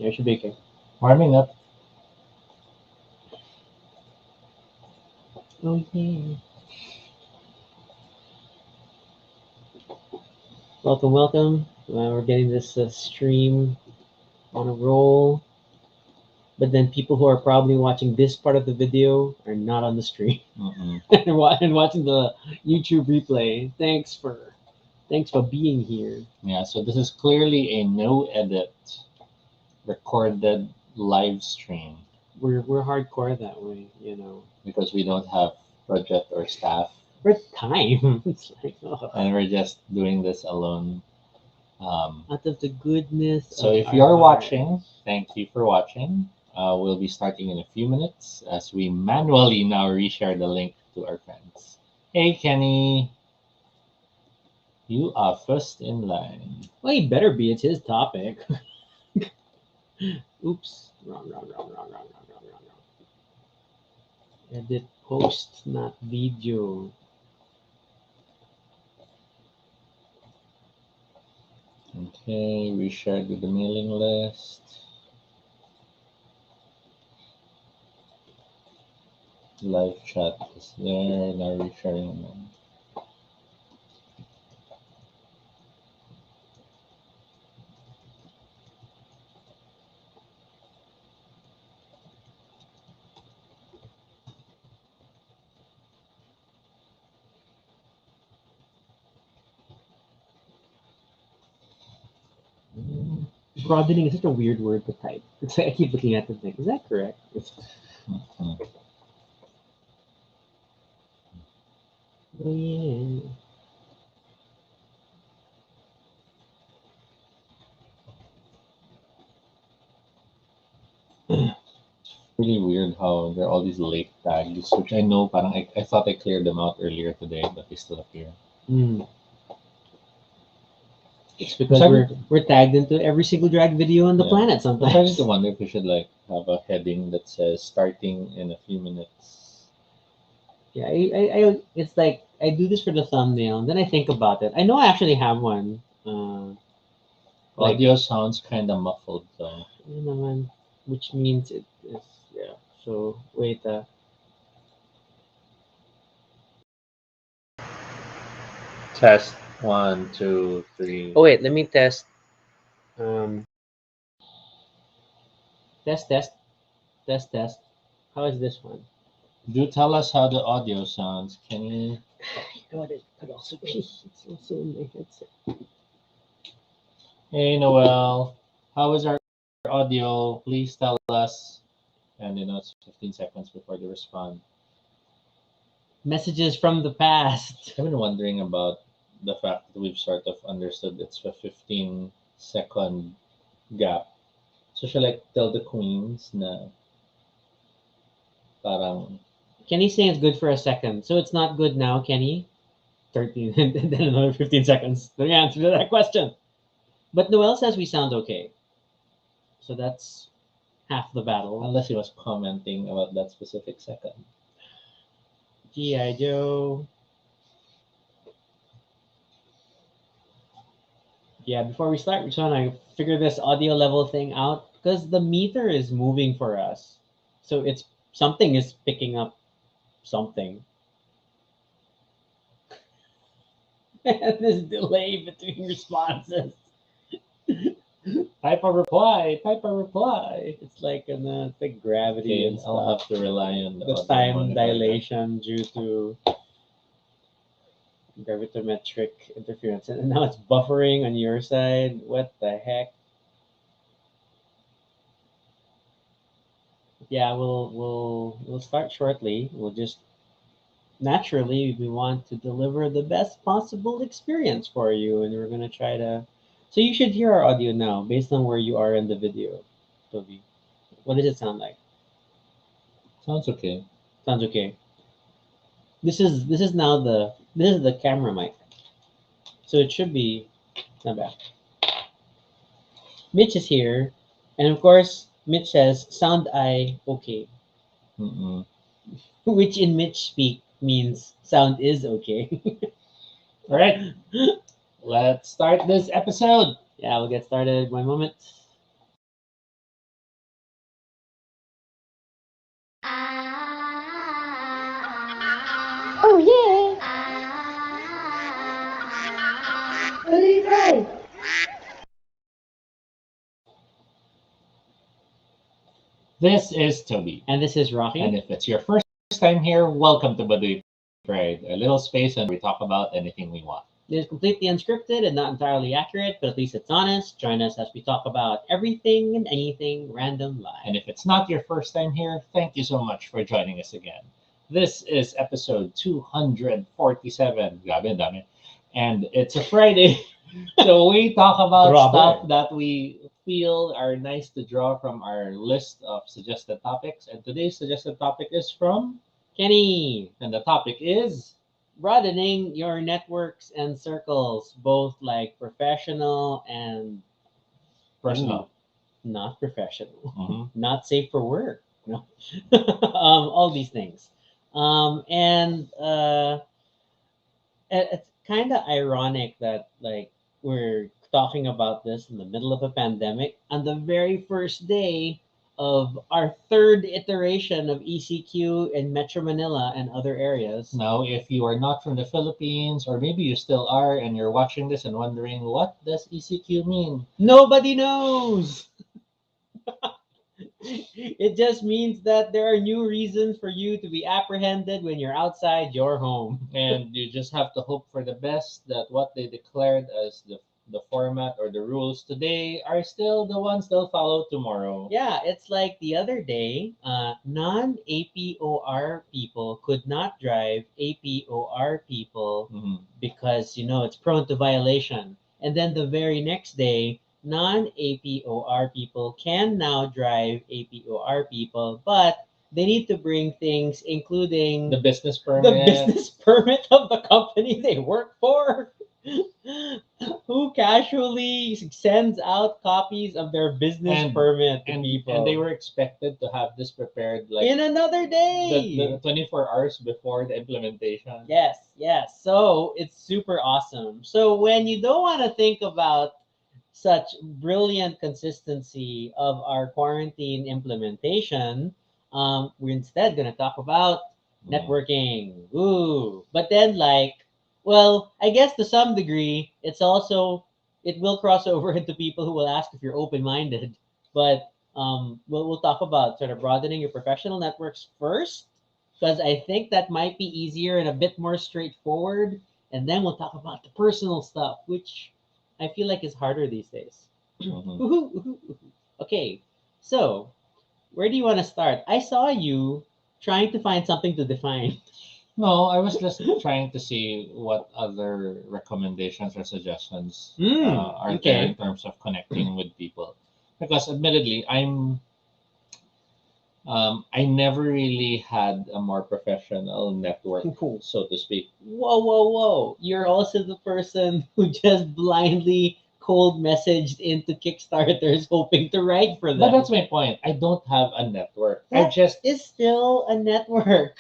Yeah, it should be okay. Warming up. Oh yeah. Welcome, welcome. We're getting this stream on a roll. But then people who are probably watching this part of the video are not on the stream and watching the YouTube replay. Thanks for being here. Yeah, so this is clearly a no edit recorded live stream We're hardcore that way, you know. because we don't have project or staff, For time, it's like and we're just doing this alone. out of the goodness. So of if our you're heart. watching, thank you for watching. We'll be starting in a few minutes as we manually now reshare the link to our friends. Hey Kenny, you are first in line. Well, he better be. It's his topic. Oops. Wrong. Edit post, not video. Okay, reshare to the mailing list. Live chat is there. Now resharing them. Broadening is such a weird word to type. It's like I keep looking at the thing. Is that correct? Mhm. Oh yeah. Really weird how there are all these late tags, which I know, parang I thought I cleared them out earlier today, but they still appear. It's because we're tagged into every single drag video on the planet I'm sometimes. starting to wonder if we should like have a heading that says starting in a few minutes. Yeah, it's like I do this for the thumbnail, and then I think about it. I know I actually have one. Like, Audio sounds kind of muffled though. yun naman, which means it is, yeah. So wait, Test 1, 2, 3. oh wait, let me test. Um, test. How is this one? Do tell us how the audio sounds. Can you? You know what? It could also be. It's also in my headset. Hey Noel, how is our audio? Please tell us. And it's 15 seconds before they respond. Messages from the past. I've been wondering about the fact that we've sort of understood it's a 15-second gap. So shall I tell the queens na parang Kenny's saying it's good for a second, so it's not good now, Kenny. 13, and then another 15 seconds. The answer to that question. But Noel says we sound okay. So that's half the battle. unless he was commenting about that specific second. G.I. Joe. Yeah, before we start, we're trying to figure this audio level thing out because the meter is moving for us. So it's something is picking up something. This delay between responses. Type a reply. Type a reply. It's like gravity Okay, and I'll stuff. have to rely on The audio time monitor. dilation due to gravimetric interference, and now it's buffering on your side. What the heck? Yeah, we'll start shortly. We'll just naturally we want to deliver the best possible experience for you, and we're gonna try to. So you should hear our audio now, based on where you are in the video, Toby. What does it sound like? Sounds okay. Sounds okay. This is now this is the camera mic, so it should be not bad. Mitch is here, and of course Mitch says sound I okay, Mm-mm. which in Mitch speak means sound is okay. All right, let's start this episode. Yeah, we'll get started. One moment. This is Toby. And this is Rocky. And if it's your first time here, welcome to Baduy Pride, a little space and we talk about anything we want. It is completely unscripted and not entirely accurate, but at least it's honest. Join us as we talk about everything and anything random live. And if it's not your first time here, thank you so much for joining us again. This is episode 247. Grabe, ang dami. And it's a Friday. So we talk about Grabe. stuff that we feel are nice to draw from our list of suggested topics. And today's suggested topic is from Kenny. And the topic is Broadening your networks and circles, both like professional and personal. Not professional, Mhm. not safe for work. No, all these things, and it's kind of ironic that like we're talking about this in the middle of a pandemic on the very first day of our third iteration of ECQ in Metro Manila and other areas. Now, if you are not from the Philippines, or maybe you still are, and you're watching this and wondering, what does ECQ mean? Nobody knows. It just means that there are new reasons for you to be apprehended when you're outside your home. And you just have to hope for the best that what they declared as the format or the rules today are still the ones they'll follow tomorrow. Yeah, it's like the other day, non-APOR people could not drive APOR people Mhm. because, it's prone to violation. And then the very next day, non-APOR people can now drive APOR people, but they need to bring things including The business the permit. business permit of the company they work for. Who casually sends out copies of their business permit to people? And they were expected to have this prepared like in another day. the 24 hours before the implementation. Yes, yes. So it's super awesome. So when you don't want to think about such brilliant consistency of our quarantine implementation, we're instead going to talk about networking. Ooh. But then, well, I guess to some degree, it will cross over into people who will ask if you're open minded. But we'll talk about sort of broadening your professional networks first, because I think that might be easier and a bit more straightforward. And then we'll talk about the personal stuff, which I feel like is harder these days. Mhm. Okay, so where do you want to start? I saw you trying to find something to define. No, I was just trying to see what other recommendations or suggestions are there in terms of connecting with people. Because admittedly, I never really had a more professional network, so to speak. Whoa, whoa, whoa. You're also the person who just blindly cold messaged into Kickstarters hoping to write for them. But that's my point. I don't have a network. That is still a network.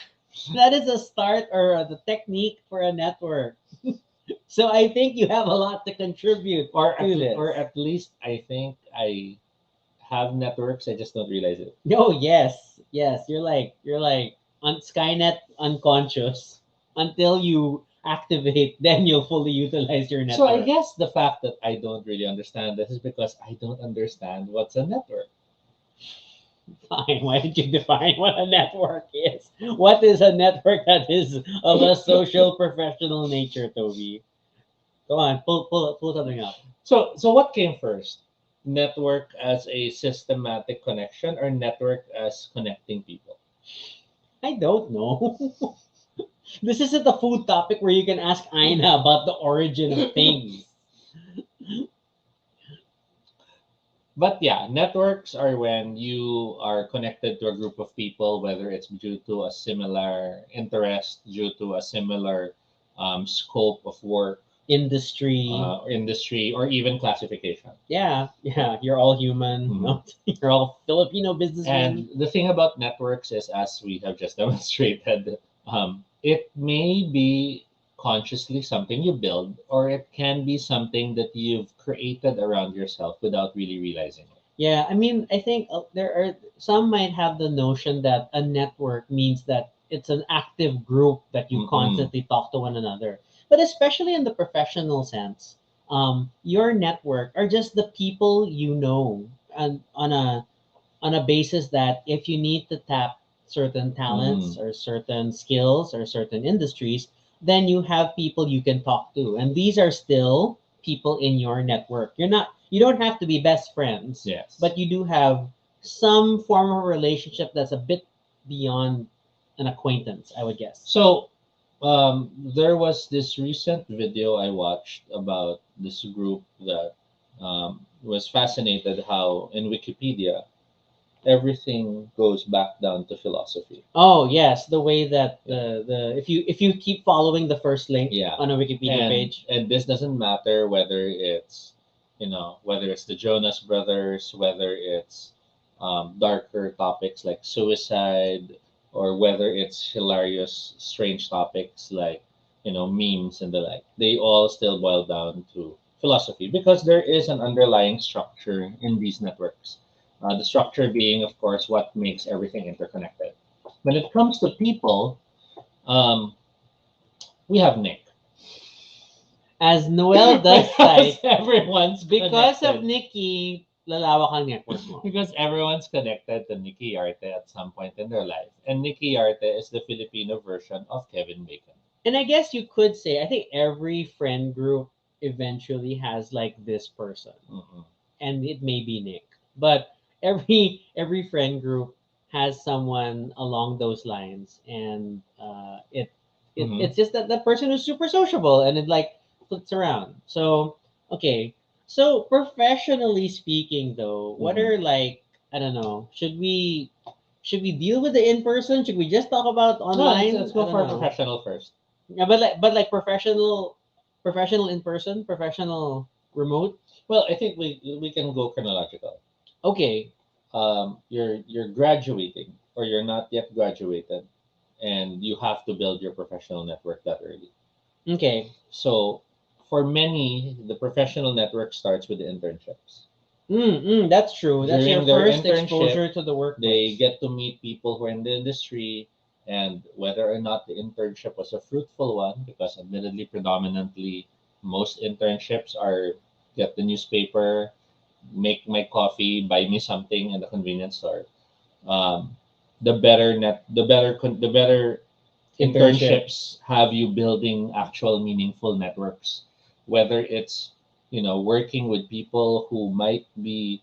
That is a start or the technique for a network. So I think you have a lot to contribute or to this. or at least I think I have networks. I just don't realize it. Oh yes, yes. You're like on Skynet unconscious until you activate, then you'll fully utilize your network. So I guess the fact that I don't really understand this is because I don't understand what's a network. Fine. Why did you define what a network is? What is a network that is of a social professional nature, Toby? Go on, pull something up. So what came first? Network as a systematic connection or network as connecting people? I don't know. This isn't a food topic where you can ask Aina about the origin of things. But yeah, networks are when you are connected to a group of people, whether it's due to a similar interest, due to a similar scope of work, industry, or even classification. Yeah, you're all human. Mhm. You're all Filipino businessmen. And the thing about networks is, as we have just demonstrated, it may be consciously something you build, or it can be something that you've created around yourself without really realizing it. Yeah, I mean, I think there are some might have the notion that a network means that it's an active group that you Mhm. constantly talk to one another. But especially in the professional sense, your network are just the people you know, and on a basis that if you need to tap certain talents Mm. or certain skills or certain industries, then you have people you can talk to. And these are still people in your network. You don't have to be best friends, Yes. but you do have some form of relationship that's a bit beyond an acquaintance, I would guess. So, there was this recent video I watched about this group that was fascinated how in Wikipedia everything goes back down to philosophy. Oh yes, the way that the if you keep following the first link Yeah, on a Wikipedia page. and this doesn't matter whether it's whether it's the Jonas Brothers, whether it's darker topics like suicide, or whether it's hilarious, strange topics like memes and the like. They all still boil down to philosophy because there is an underlying structure in these networks. The structure being, of course, what makes everything interconnected. When it comes to people, um, we have Nick. As Noel does Because cite, everyone's because of connected. Nikki, lalawak ang network mo. Because everyone's connected to Nikki Arte at some point in their life. And Nikki Arte is the Filipino version of Kevin Bacon. And I guess you could say, I think every friend group eventually has like this person, Mhm. and it may be Nick, but every friend group has someone along those lines, and Mhm. it's just that that person is super sociable, and it like flips around. So okay, so professionally speaking, though, what Mhm. are like I don't know, should we deal with the in person? Should we just talk about No, online? let's I go don't for know. professional first. Yeah, but like professional in person, professional remote. Well, I think we can go chronological. Okay. You're graduating or you're not yet graduated, and you have to build your professional network that early. Okay. So for many, the professional network starts with the internships. That's true. That's your During their first internship, exposure to the they workplace. get to meet people who are in the industry, and whether or not the internship was a fruitful one, because admittedly, predominantly, most internships are get the newspaper, make my coffee, buy me something in the convenience store. Um, the better Internship. internships have you building actual meaningful networks, whether it's working with people who might be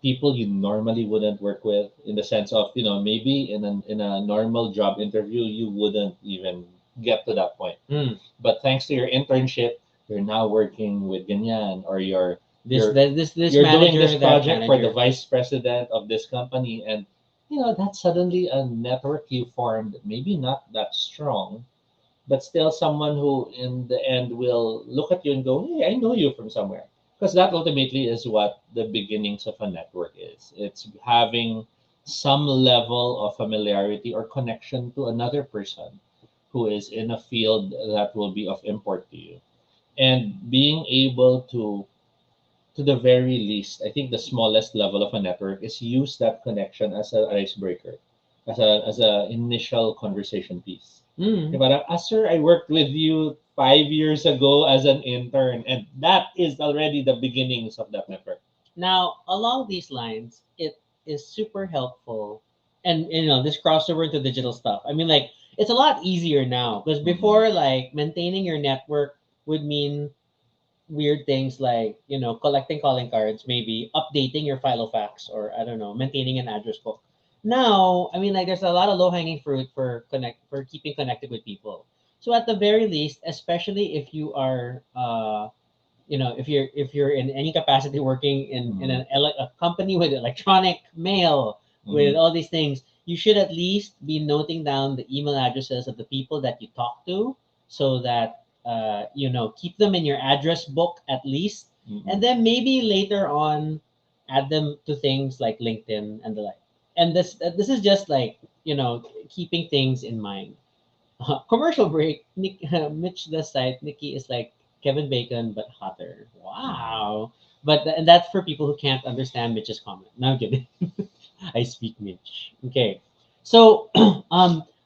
people you normally wouldn't work with, in the sense of maybe in a normal job interview you wouldn't even get to that point, Mm. but thanks to your internship you're now working with ganyan, or This you're that this you're doing this manager, that project for the manager. vice president of this company, and that's suddenly a network you formed, maybe not that strong, but still someone who in the end will look at you and go, hey, I know you from somewhere. Because that ultimately is what the beginnings of a network is. It's having some level of familiarity or connection to another person who is in a field that will be of import to you, and being able to the very least, I think the smallest level of a network is use that connection as an icebreaker, as a initial conversation piece. Mm. Diba? Sir, I worked with you 5 years ago as an intern, and that is already the beginnings of that network. Now, along these lines, it is super helpful, and this crossover into digital stuff. I mean, like it's a lot easier now because Mhm. before, like maintaining your network would mean weird things like collecting calling cards, maybe updating your file of facts, or I don't know, maintaining an address book. Now, I mean, like there's a lot of low hanging fruit for keeping connected with people. So at the very least, especially if you are if you're in any capacity working in Mhm. a company with electronic mail, with Mhm. all these things, you should at least be noting down the email addresses of the people that you talk to, so that keep them in your address book at least, and Mhm. then maybe later on add them to things like LinkedIn and the like. And this is just like keeping things in mind. Commercial break. Mitch the site. Nikki is like Kevin Bacon but hotter. Mhm. Wow. And that's for people who can't understand Mitch's comment. No, I'm kidding. I speak Mitch. Okay. So,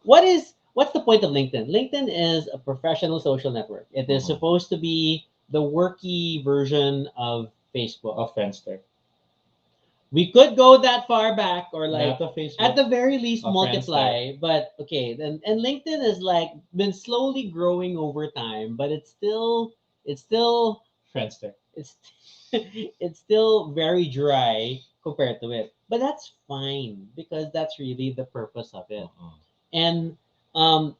what's the point of LinkedIn? LinkedIn is a professional social network. It is Mhm. supposed to be the worky version of Facebook. Of Friendster. We could go that far back, or like Not of Facebook. at the very least Of multiply. But okay, then and LinkedIn is like been slowly growing over time, but it's still Friendster. it's it's still very dry compared to it. But that's fine because that's really the purpose of it. Mhm. And um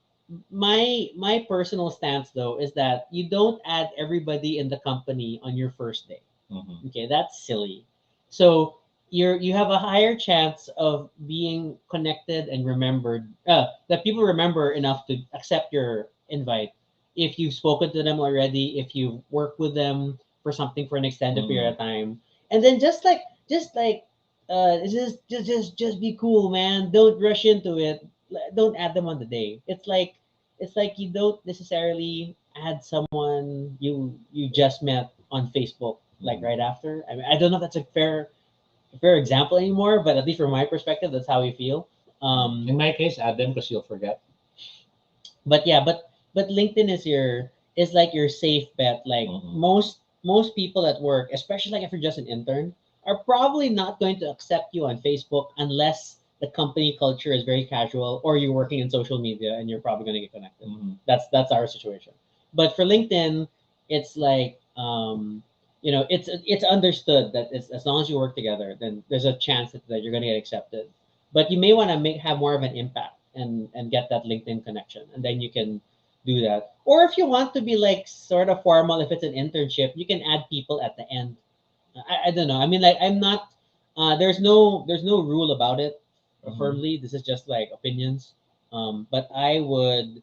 my personal stance though is that you don't add everybody in the company on your first day. Mhm. Okay, that's silly. So you have a higher chance of being connected and remembered, that people remember enough to accept your invite if you've spoken to them already, if you've worked with them for something for an extended period of time. And then just like just be cool, man. Don't rush into it. Don't add them on the day. It's like you don't necessarily add someone you just met on Facebook like right after. I mean, I don't know if that's a fair example anymore, but at least from my perspective, that's how we feel. In my case, add them because you'll forget. But yeah, but LinkedIn is like your safe bet. Like Mhm. most people at work, especially like if you're just an intern, are probably not going to accept you on Facebook unless the company culture is very casual or you're working in social media and you're probably going to get connected. Mhm. That's our situation. But for LinkedIn, it's like it's understood that as long as you work together, then there's a chance that you're going to get accepted. But you may want to have more of an impact and get that LinkedIn connection, and then you can do that. Or if you want to be like sort of formal, if it's an internship, you can add people at the end. I don't know. I mean, like I'm not. There's no rule about it Mhm. firmly. This is just like opinions. But I would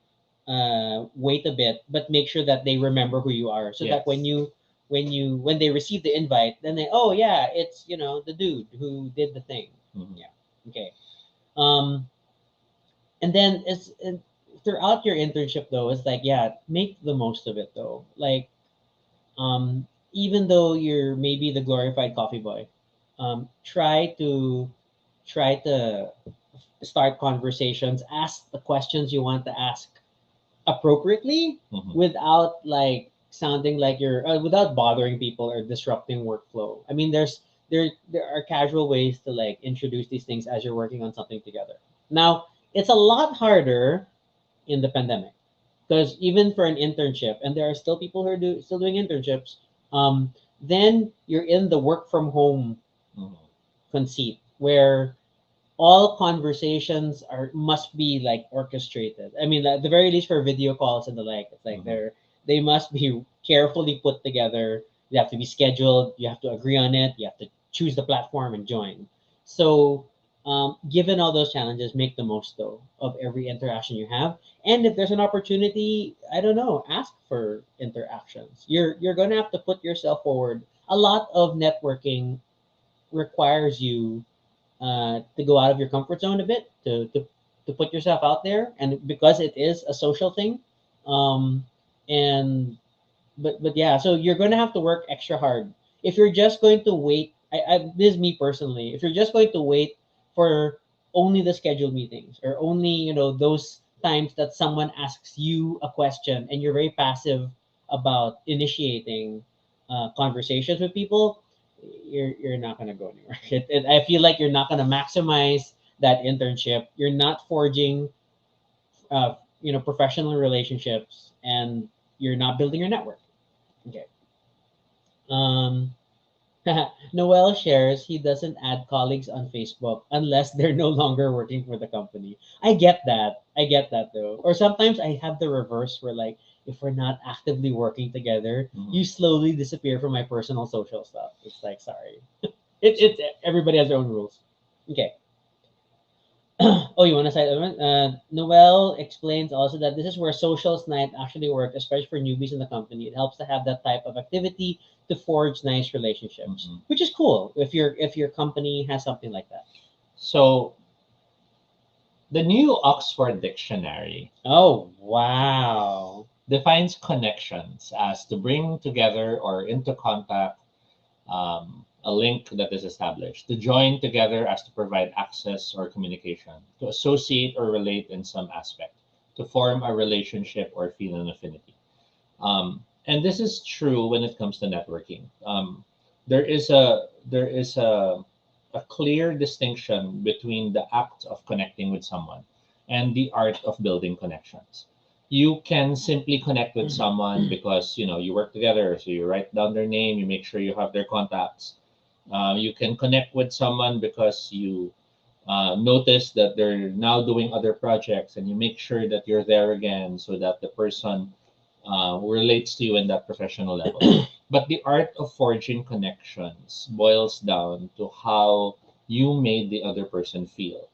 wait a bit, but make sure that they remember who you are, so that Yes. when they receive the invite, then they, oh yeah, it's the dude who did the thing. Mhm. Yeah. Okay. Um, and then throughout your internship though, it's like, yeah, make the most of it though. Like, even though you're maybe the glorified coffee boy, try to start conversations, ask the questions you want to ask appropriately, Mhm. without like sounding like you're without bothering people or disrupting workflow. I mean, there are casual ways to like introduce these things as you're working on something together. Now, it's a lot harder in the pandemic because even for an internship, and there are still people who are still doing internships, then you're in the work from home Mhm. conceit where all conversations must be like orchestrated. I mean, at the very least for video calls and the like, it's like Mhm. they must be carefully put together. They have to be scheduled. You have to agree on it. You have to choose the platform and join. So, given all those challenges, make the most though of every interaction you have. And if there's an opportunity, I don't know, ask for interactions. You're going to have to put yourself forward. A lot of networking requires you to go out of your comfort zone a bit, to put yourself out there, and because it is a social thing, um, and but yeah, so you're going to have to work extra hard if you're just going to wait. This is me personally. If you're just going to wait for only the scheduled meetings, or only those times that someone asks you a question and you're very passive about initiating conversations with people, you're not going to go anywhere. I feel like you're not going to maximize that internship. You're not forging professional relationships, and you're not building your network. Okay. Um, Noel shares he doesn't add colleagues on Facebook unless they're no longer working for the company. I get that. I get that though. Or sometimes I have the reverse where like if we're not actively working together, Mhm. you slowly disappear from my personal social stuff. It's like sorry. It everybody has their own rules. Okay. Oh, you want to say Noel explains also that this is where socials night actually work, especially for newbies in the company. It helps to have that type of activity to forge nice relationships, Mhm. which is cool if your company has something like that. So the new Oxford Dictionary Oh wow! defines connections as to bring together or into contact, a link that is established, to join together as to provide access or communication, to associate or relate in some aspect, to form a relationship or feel an affinity. And this is true when it comes to networking. There is a clear distinction between the act of connecting with someone and the art of building connections. You can simply connect with someone because you work together, so you write down their name, you make sure you have their contacts. You can connect with someone because you notice that they're now doing other projects, and you make sure that you're there again so that the person relates to you in that professional level. But the art of forging connections boils down to how you made the other person feel.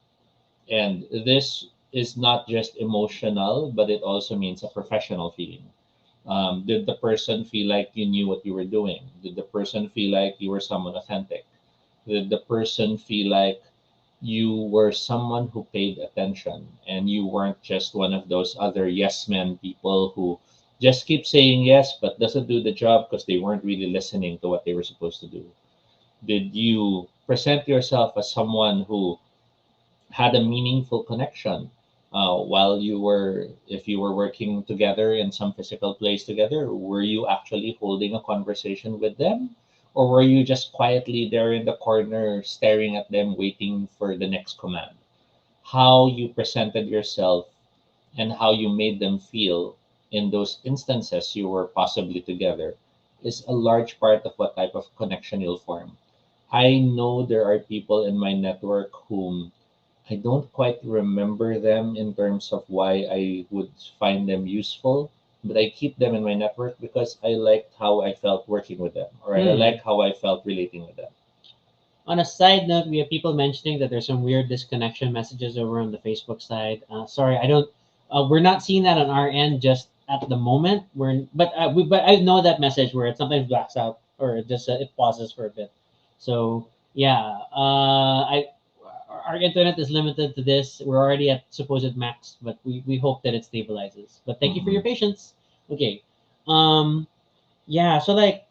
And this is not just emotional, but it also means a professional feeling. Did the person feel like you knew what you were doing? Did the person feel like you were someone authentic? Did the person feel like you were someone who paid attention and you weren't just one of those other yes men people who just keep saying yes but doesn't do the job because they weren't really listening to what they were supposed to do? Did you present yourself as someone who had a meaningful connection while if you were working together in some physical place together? Were you actually holding a conversation with them? Or were you just quietly there in the corner staring at them, waiting for the next command? How you presented yourself and how you made them feel in those instances you were possibly together is a large part of what type of connection you'll form. I know there are people in my network whom I don't quite remember them in terms of why I would find them useful, but I keep them in my network because I liked how I felt working with them, or I Hmm. like how I felt relating with them. On a side note, we have people mentioning that there's some weird disconnection messages over on the Facebook side. Sorry, I don't. We're not seeing that on our end just at the moment. But I know that message where it sometimes blacks out or it just it pauses for a bit. So yeah, I our internet is limited to this. We're already at supposed max, but we hope that it stabilizes. But thank you for Hmm. your patience. Okay. Um. Yeah. So like,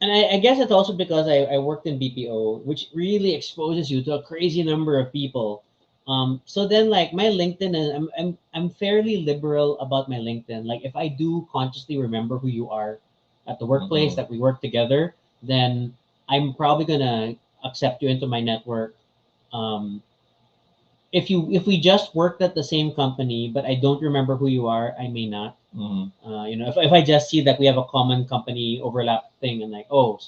and I guess it's also because I worked in BPO, which really exposes you to a crazy number of people. So then like my LinkedIn, is, I'm fairly liberal about my LinkedIn. Like if I do consciously remember who you are at the workplace Hmm. that we work together, then I'm probably gonna accept you into my network. Um, if we just worked at the same company, but I don't remember who you are, I may not. Hmm. If I just see that we have a common company overlap thing and like, oh,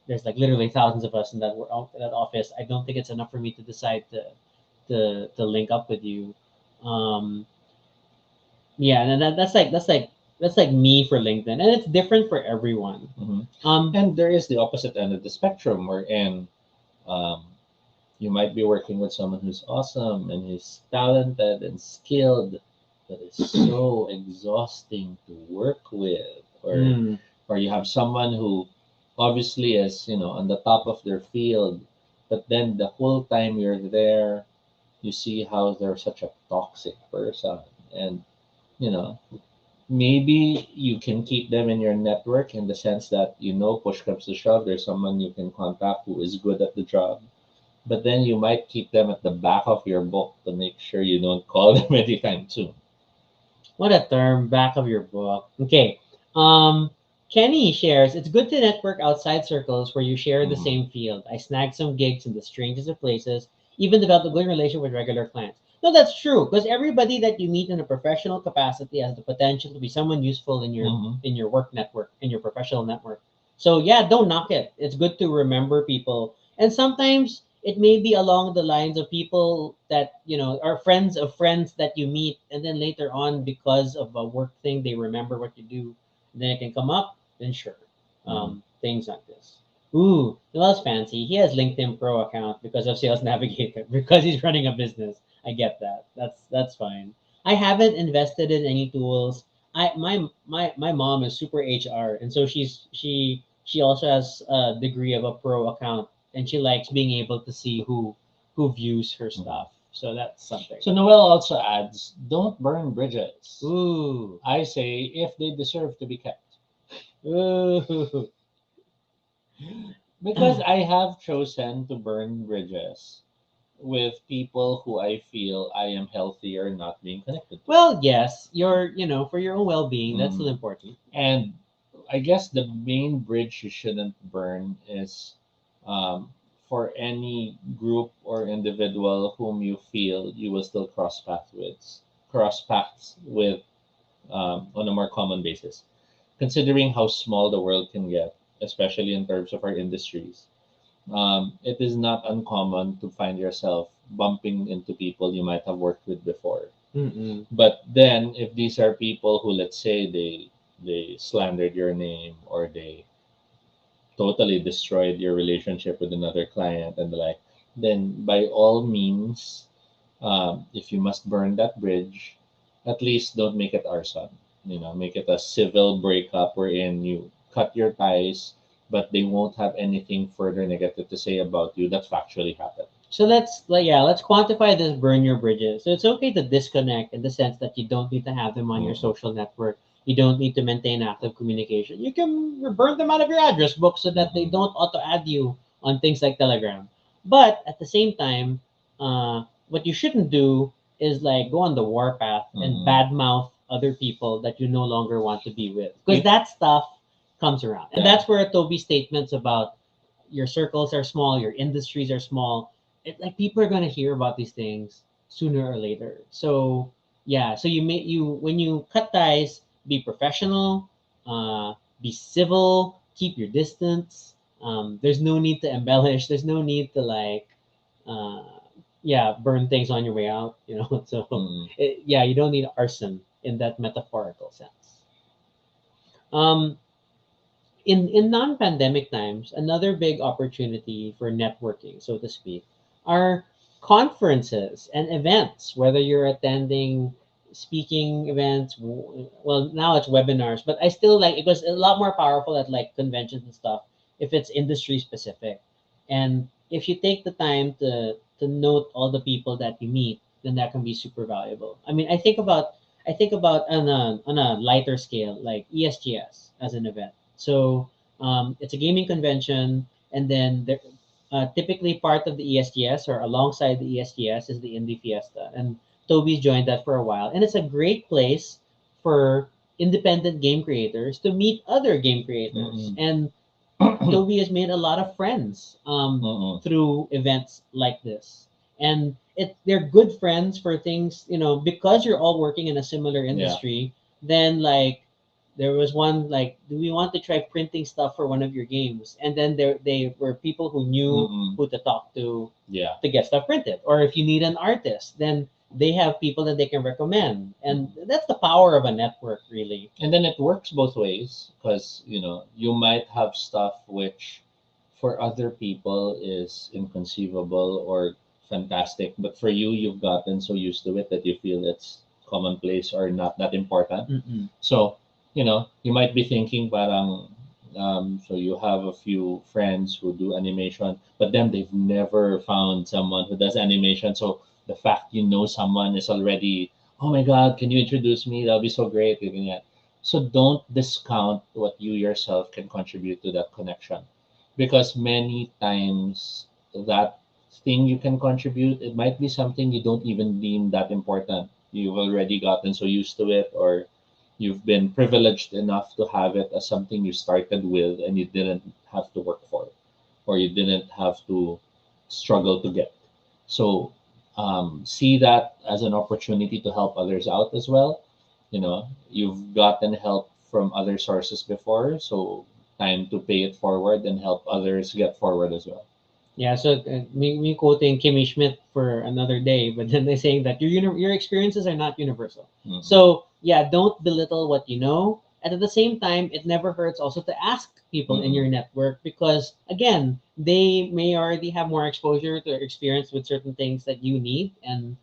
there's like literally thousands of us in that office, I don't think it's enough for me to decide to link up with you. Um, yeah, and that's like me for LinkedIn, and it's different for everyone. Hmm. Um, And there is the opposite end of the spectrum wherein um, you might be working with someone who's awesome and who's talented and skilled, but it's so exhausting to work with. mm, Or you have someone who obviously is, on the top of their field, but then the whole time you're there, you see how they're such a toxic person. And, you know, maybe you can keep them in your network in the sense that, push comes to shove, there's someone you can contact who is good at the job, but then you might keep them at the back of your book to make sure you don't call them anytime soon. what a term, back of your book. Okay. Um, Kenny shares, it's good to network outside circles where you share the Hmm. same field. I snagged some gigs in the strangest of places, even developed a good relation with regular clients. No, that's true, because everybody that you meet in a professional capacity has the potential to be someone useful Hmm. in your work network, in your professional network. So yeah, don't knock it. It's good to remember people. And sometimes it may be along the lines of people that are friends of friends that you meet, and then later on because of a work thing they remember what you do, and then it can come up, then sure. Hmm. Things like this. Ooh, well, that's fancy. He has LinkedIn Pro account because of Sales Navigator because he's running a business. I get that. That's fine. I haven't invested in any tools. My mom is super HR, and so she also has a degree of a pro account, and she likes being able to see who views her Hmm. stuff. So that's something. So Noel also adds, don't burn bridges. Ooh, I say if they deserve to be kept. ooh. Because I have chosen to burn bridges with people who I feel I am healthier not being connected to. Well, yes, for your own well-being, that's still Mhm. important. And I guess the main bridge you shouldn't burn is um, for any group or individual whom you feel you will still cross paths with on a more common basis. Considering how small the world can get, especially in terms of our industries, it is not uncommon to find yourself bumping into people you might have worked with before. Mm-mm. But then, if these are people who, let's say, they slandered your name or they totally destroyed your relationship with another client and the like, then by all means, if you must burn that bridge, at least don't make it arson. Make it a civil breakup wherein you cut your ties, but they won't have anything further negative to say about you that factually happened. So let's quantify this burn your bridges. So it's okay to disconnect in the sense that you don't need to have them on your Mhm. social network. You don't need to maintain active communication. You can burn them out of your address book so that they Mhm. don't auto add you on things like Telegram. But at the same time, what you shouldn't do is like go on the warpath and Mhm. badmouth other people that you no longer want to be with, because If that stuff comes around, and Yeah. that's where Toby's statements about your circles are small, your industries are small. Like people are gonna hear about these things sooner or later. So yeah, so you when you cut ties, be professional, be civil, keep your distance. There's no need to embellish. There's no need to uh, yeah, burn things on your way out. So Mhm. yeah, you don't need arson in that metaphorical sense. Um, in non-pandemic times, another big opportunity for networking, so to speak, are conferences and events. Whether you're attending speaking events, well, now it's webinars, but I still like it was a lot more powerful at like conventions and stuff if it's industry specific. And if you take the time to note all the people that you meet, then that can be super valuable. I mean, I think about on a lighter scale, like ESGS as an event. So it's a gaming convention, and then typically part of the ESGS or alongside the ESGS is the Indie Fiesta, and Toby's joined that for a while, and it's a great place for independent game creators to meet other game creators. Mhm. And Toby has made a lot of friends Mhm. through events like this, and they're good friends for things, because you're all working in a similar Yeah. industry. Then like there was one like, do we want to try printing stuff for one of your games? And then they were people who knew Mhm. who to talk Yeah. to get stuff printed. Or if you need an artist, then they have people that they can recommend, and Mhm. that's the power of a network, really. And then it works both ways because you might have stuff which for other people is inconceivable or fantastic, but for you, you've gotten so used to it that you feel it's commonplace or not that important. Mm-mm. So you might be thinking parang so you have a few friends who do animation, but then they've never found someone who does animation. So the fact someone is already, oh my god, can you introduce me? That'll be so great. Ganyan. So don't discount what you yourself can contribute to that connection, because many times that thing you can contribute, it might be something you don't even deem that important. You've already gotten so used to it, or you've been privileged enough to have it as something you started with and you didn't have to work for, or you didn't have to struggle to get. So see that as an opportunity to help others out as well. You've gotten help from other sources before, so time to pay it forward and help others get forward as well. Yeah, so me quoting Kimmy Schmidt for another day, but then they're saying that your experiences are not universal. Mhm. So yeah, don't belittle what you know, and at the same time, it never hurts also to ask people in Mhm. your network, because again, they may already have more exposure to experience with certain things that you need, and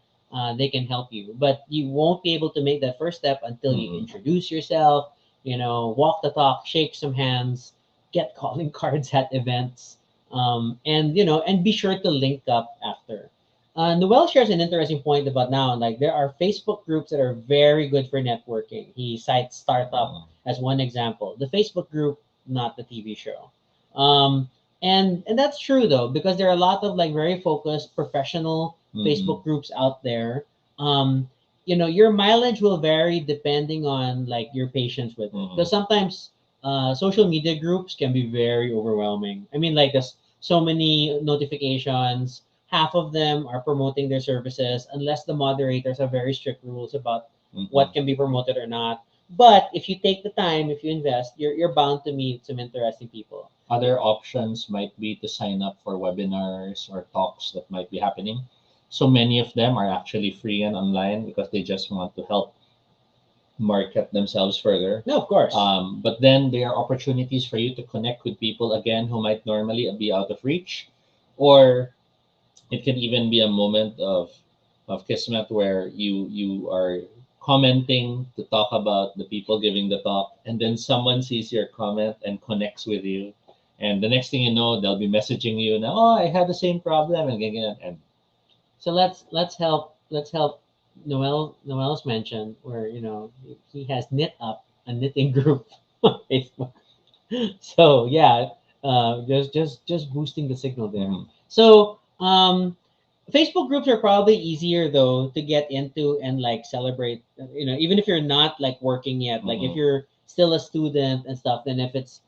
they can help you. But you won't be able to make that first step until you Mhm. introduce yourself, walk the talk, shake some hands, get calling cards at events, and be sure to link up after. Noel shares an interesting point about now, like there are Facebook groups that are very good for networking. He cites Startup Mhm. as one example. The Facebook group, not the TV show. Um, and that's true though, because there are a lot of like very focused professional Mhm. Facebook groups out there. Your mileage will vary depending on like your patience with it. Because Mhm. sometimes social media groups can be very overwhelming. I mean, like there's so many notifications. Half of them are promoting their services unless the moderators have very strict rules about what can be promoted or not. But if you take the time, if you invest, you're bound to meet some interesting people. Other options might be to sign up for webinars or talks that might be happening. So many of them are actually free and online because they just want to help market themselves further. No, of course. But then there are opportunities for you to connect with people again who might normally be out of reach, or it can even be a moment of kismet where you are commenting to talk about the people giving the talk, and then someone sees your comment and connects with you, and the next thing you know, they'll be messaging you now. Oh, I had the same problem, and again, and So let's help Noel's mention where he has knit up a knitting group on Facebook. So yeah, just boosting the signal there. mhm, So Facebook groups are probably easier though to get into and like celebrate. Even if you're not like working yet, like if mhm, you're still a student and stuff, then if it's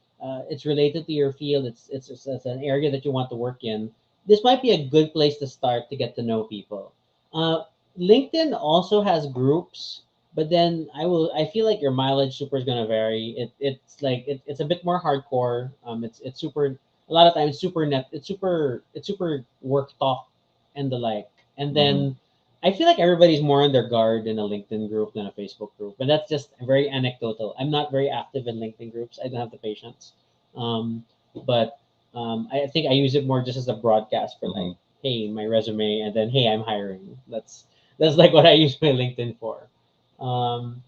related to your field, it's an area that you want to work in. This might be a good place to start to get to know people. Uh, LinkedIn also has groups, but then I feel like your mileage super is gonna vary. It's a bit more hardcore. It's super a lot of times super net. It's super work talk and the like. And mhm. then I feel like everybody's more on their guard in a LinkedIn group than a Facebook group. But that's just very anecdotal. I'm not very active in LinkedIn groups. I don't have the patience. But I think I use it more just as a broadcast for like, Mhm. hey, my resume, and then hey, I'm hiring. That's like what I use my LinkedIn for. Um,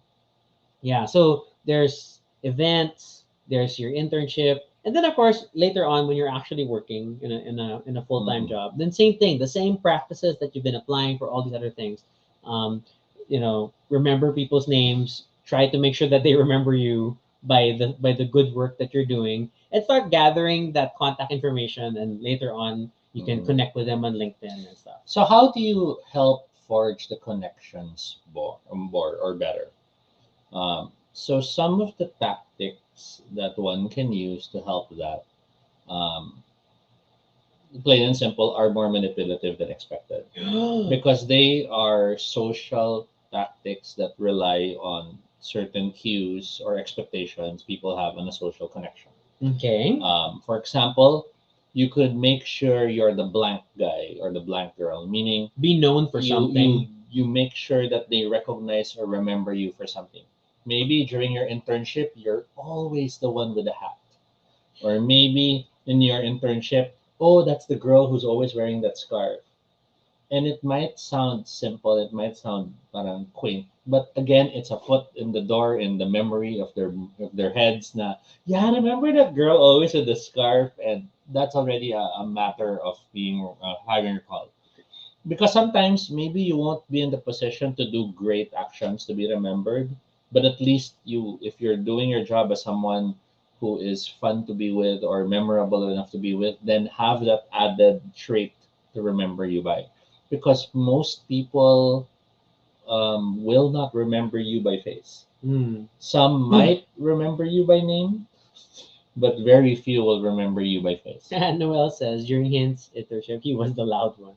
yeah, so there's events, there's your internship, and then of course later on when you're actually working in a full time Mhm. job, then same thing, the same practices that you've been applying for all these other things. Um, remember people's names, try to make sure that they remember you by the good work that you're doing, and start gathering that contact information, and later on you can Mhm. connect with them on LinkedIn and stuff. So how do you help forge the connections more or better? So some of the tactics that one can use to help that, um, plain and simple, are more manipulative than expected because they are social tactics that rely on certain cues or expectations people have on a social connection. Okay. For example, you could make sure you're the blank guy or the blank girl, meaning Be known for you you something. you make sure that they recognize or remember you for something. Maybe during your internship, you're always the one with the hat, or maybe in your internship, oh, that's the girl who's always wearing that scarf. And it might sound simple, it might sound parang quaint, but again, it's a foot in the door in the memory of their heads. Na yeah, remember that girl always with the scarf, and that's already a matter of being having recalled. Because sometimes maybe you won't be in the position to do great actions to be remembered, but at least you, if you're doing your job as someone who is fun to be with or memorable enough to be with, then have that added trait to remember you by. Because most people will not remember you by face. Hmm. Some might remember you by name, but very few will remember you by face. Noel says during his internship he was the loud one.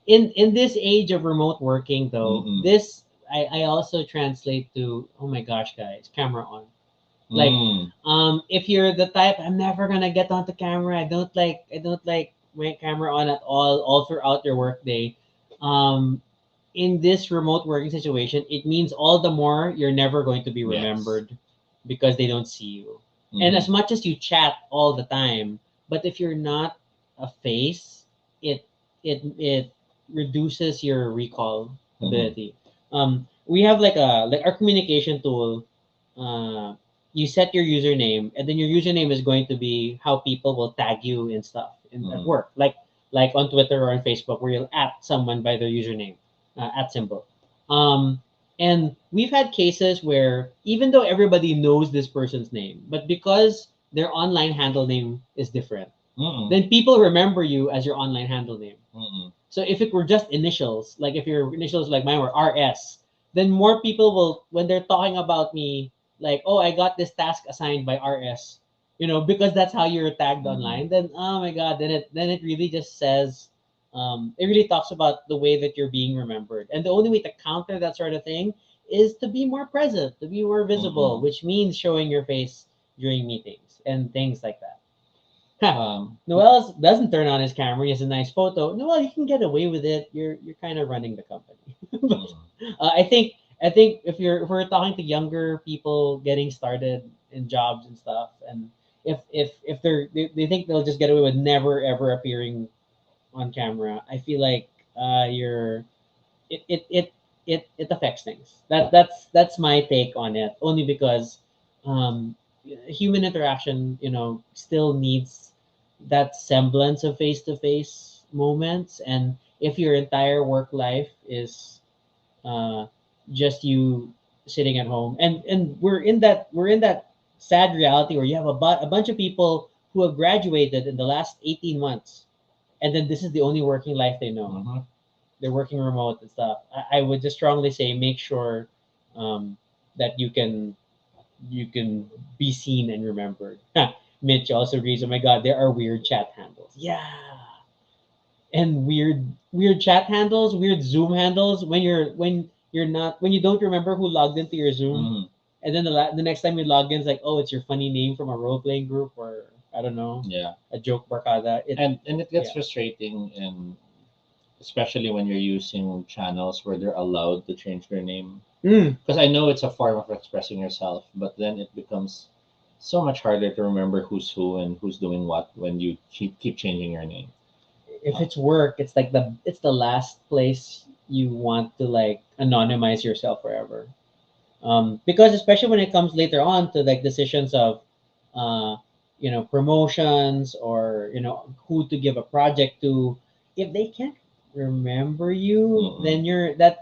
In this age of remote working though, Mm-mm. this I also translate to, oh my gosh guys, camera on. Like Mm. if you're the type, I'm never gonna get onto camera. I don't like my camera on at all throughout your workday. In this remote working situation, it means all the more you're never going to be Yes. remembered because they don't see you. And as Mm-hmm. much as you chat all the time, but if you're not a face, it reduces your recall Mm-hmm. ability. We have like our communication tool. Uh, you set your username, and then your username is going to be how people will tag you in stuff in at Mm-hmm. work, like on Twitter or on Facebook, where you'll at someone by their username at symbol. Um, and we've had cases where even though everybody knows this person's name, but because their online handle name is different, Mm-mm. then people remember you as your online handle name. Mm-mm. So if it were just initials, like if your initials like mine were RS, then more people will, when they're talking about me, like, oh, I got this task assigned by RS, because that's how you're tagged Mm-hmm. online, then oh my god, then it really just says, it really talks about the way that you're being remembered, and the only way to counter that sort of thing is to be more present, to be more visible, Mm-hmm. which means showing your face during meetings and things like that. Huh. Um, Noel doesn't turn on his camera. He has a nice photo. Noel, you can get away with it. You're kind of running the company. But, mm, I think if we're talking to younger people getting started in jobs and stuff, and if they think they'll just get away with never ever appearing on camera, I feel like you're it it it it affects things. That's my take on it. Only because um, human interaction, still needs that semblance of face to face moments. And if your entire work life is uh, just you sitting at home, and we're in that sad reality where you have a bunch of people who have graduated in the last 18 months, and then this is the only working life they know. mm-hmm. They're working remote and stuff. I would just strongly say make sure um, that you can be seen and remembered. Mitch also agrees. Oh my God, there are weird chat handles. Yeah, and weird chat handles, weird Zoom handles when you don't remember who logged into your Zoom, Mm-hmm. and then the next time you log in, it's like, oh, it's your funny name from a role playing group, or I don't know, Yeah, a joke barkada. and it gets Yeah. frustrating, and especially when you're using channels where they're allowed to change their name. Mm. Because I know it's a form of expressing yourself, but then it becomes so much harder to remember who's who and who's doing what when you keep changing your name. If Uh, it's work, it's the last place you want to like anonymize yourself forever. Because especially when it comes later on to like decisions of, uh, promotions, or who to give a project to, if they can't remember you, mm-mm. then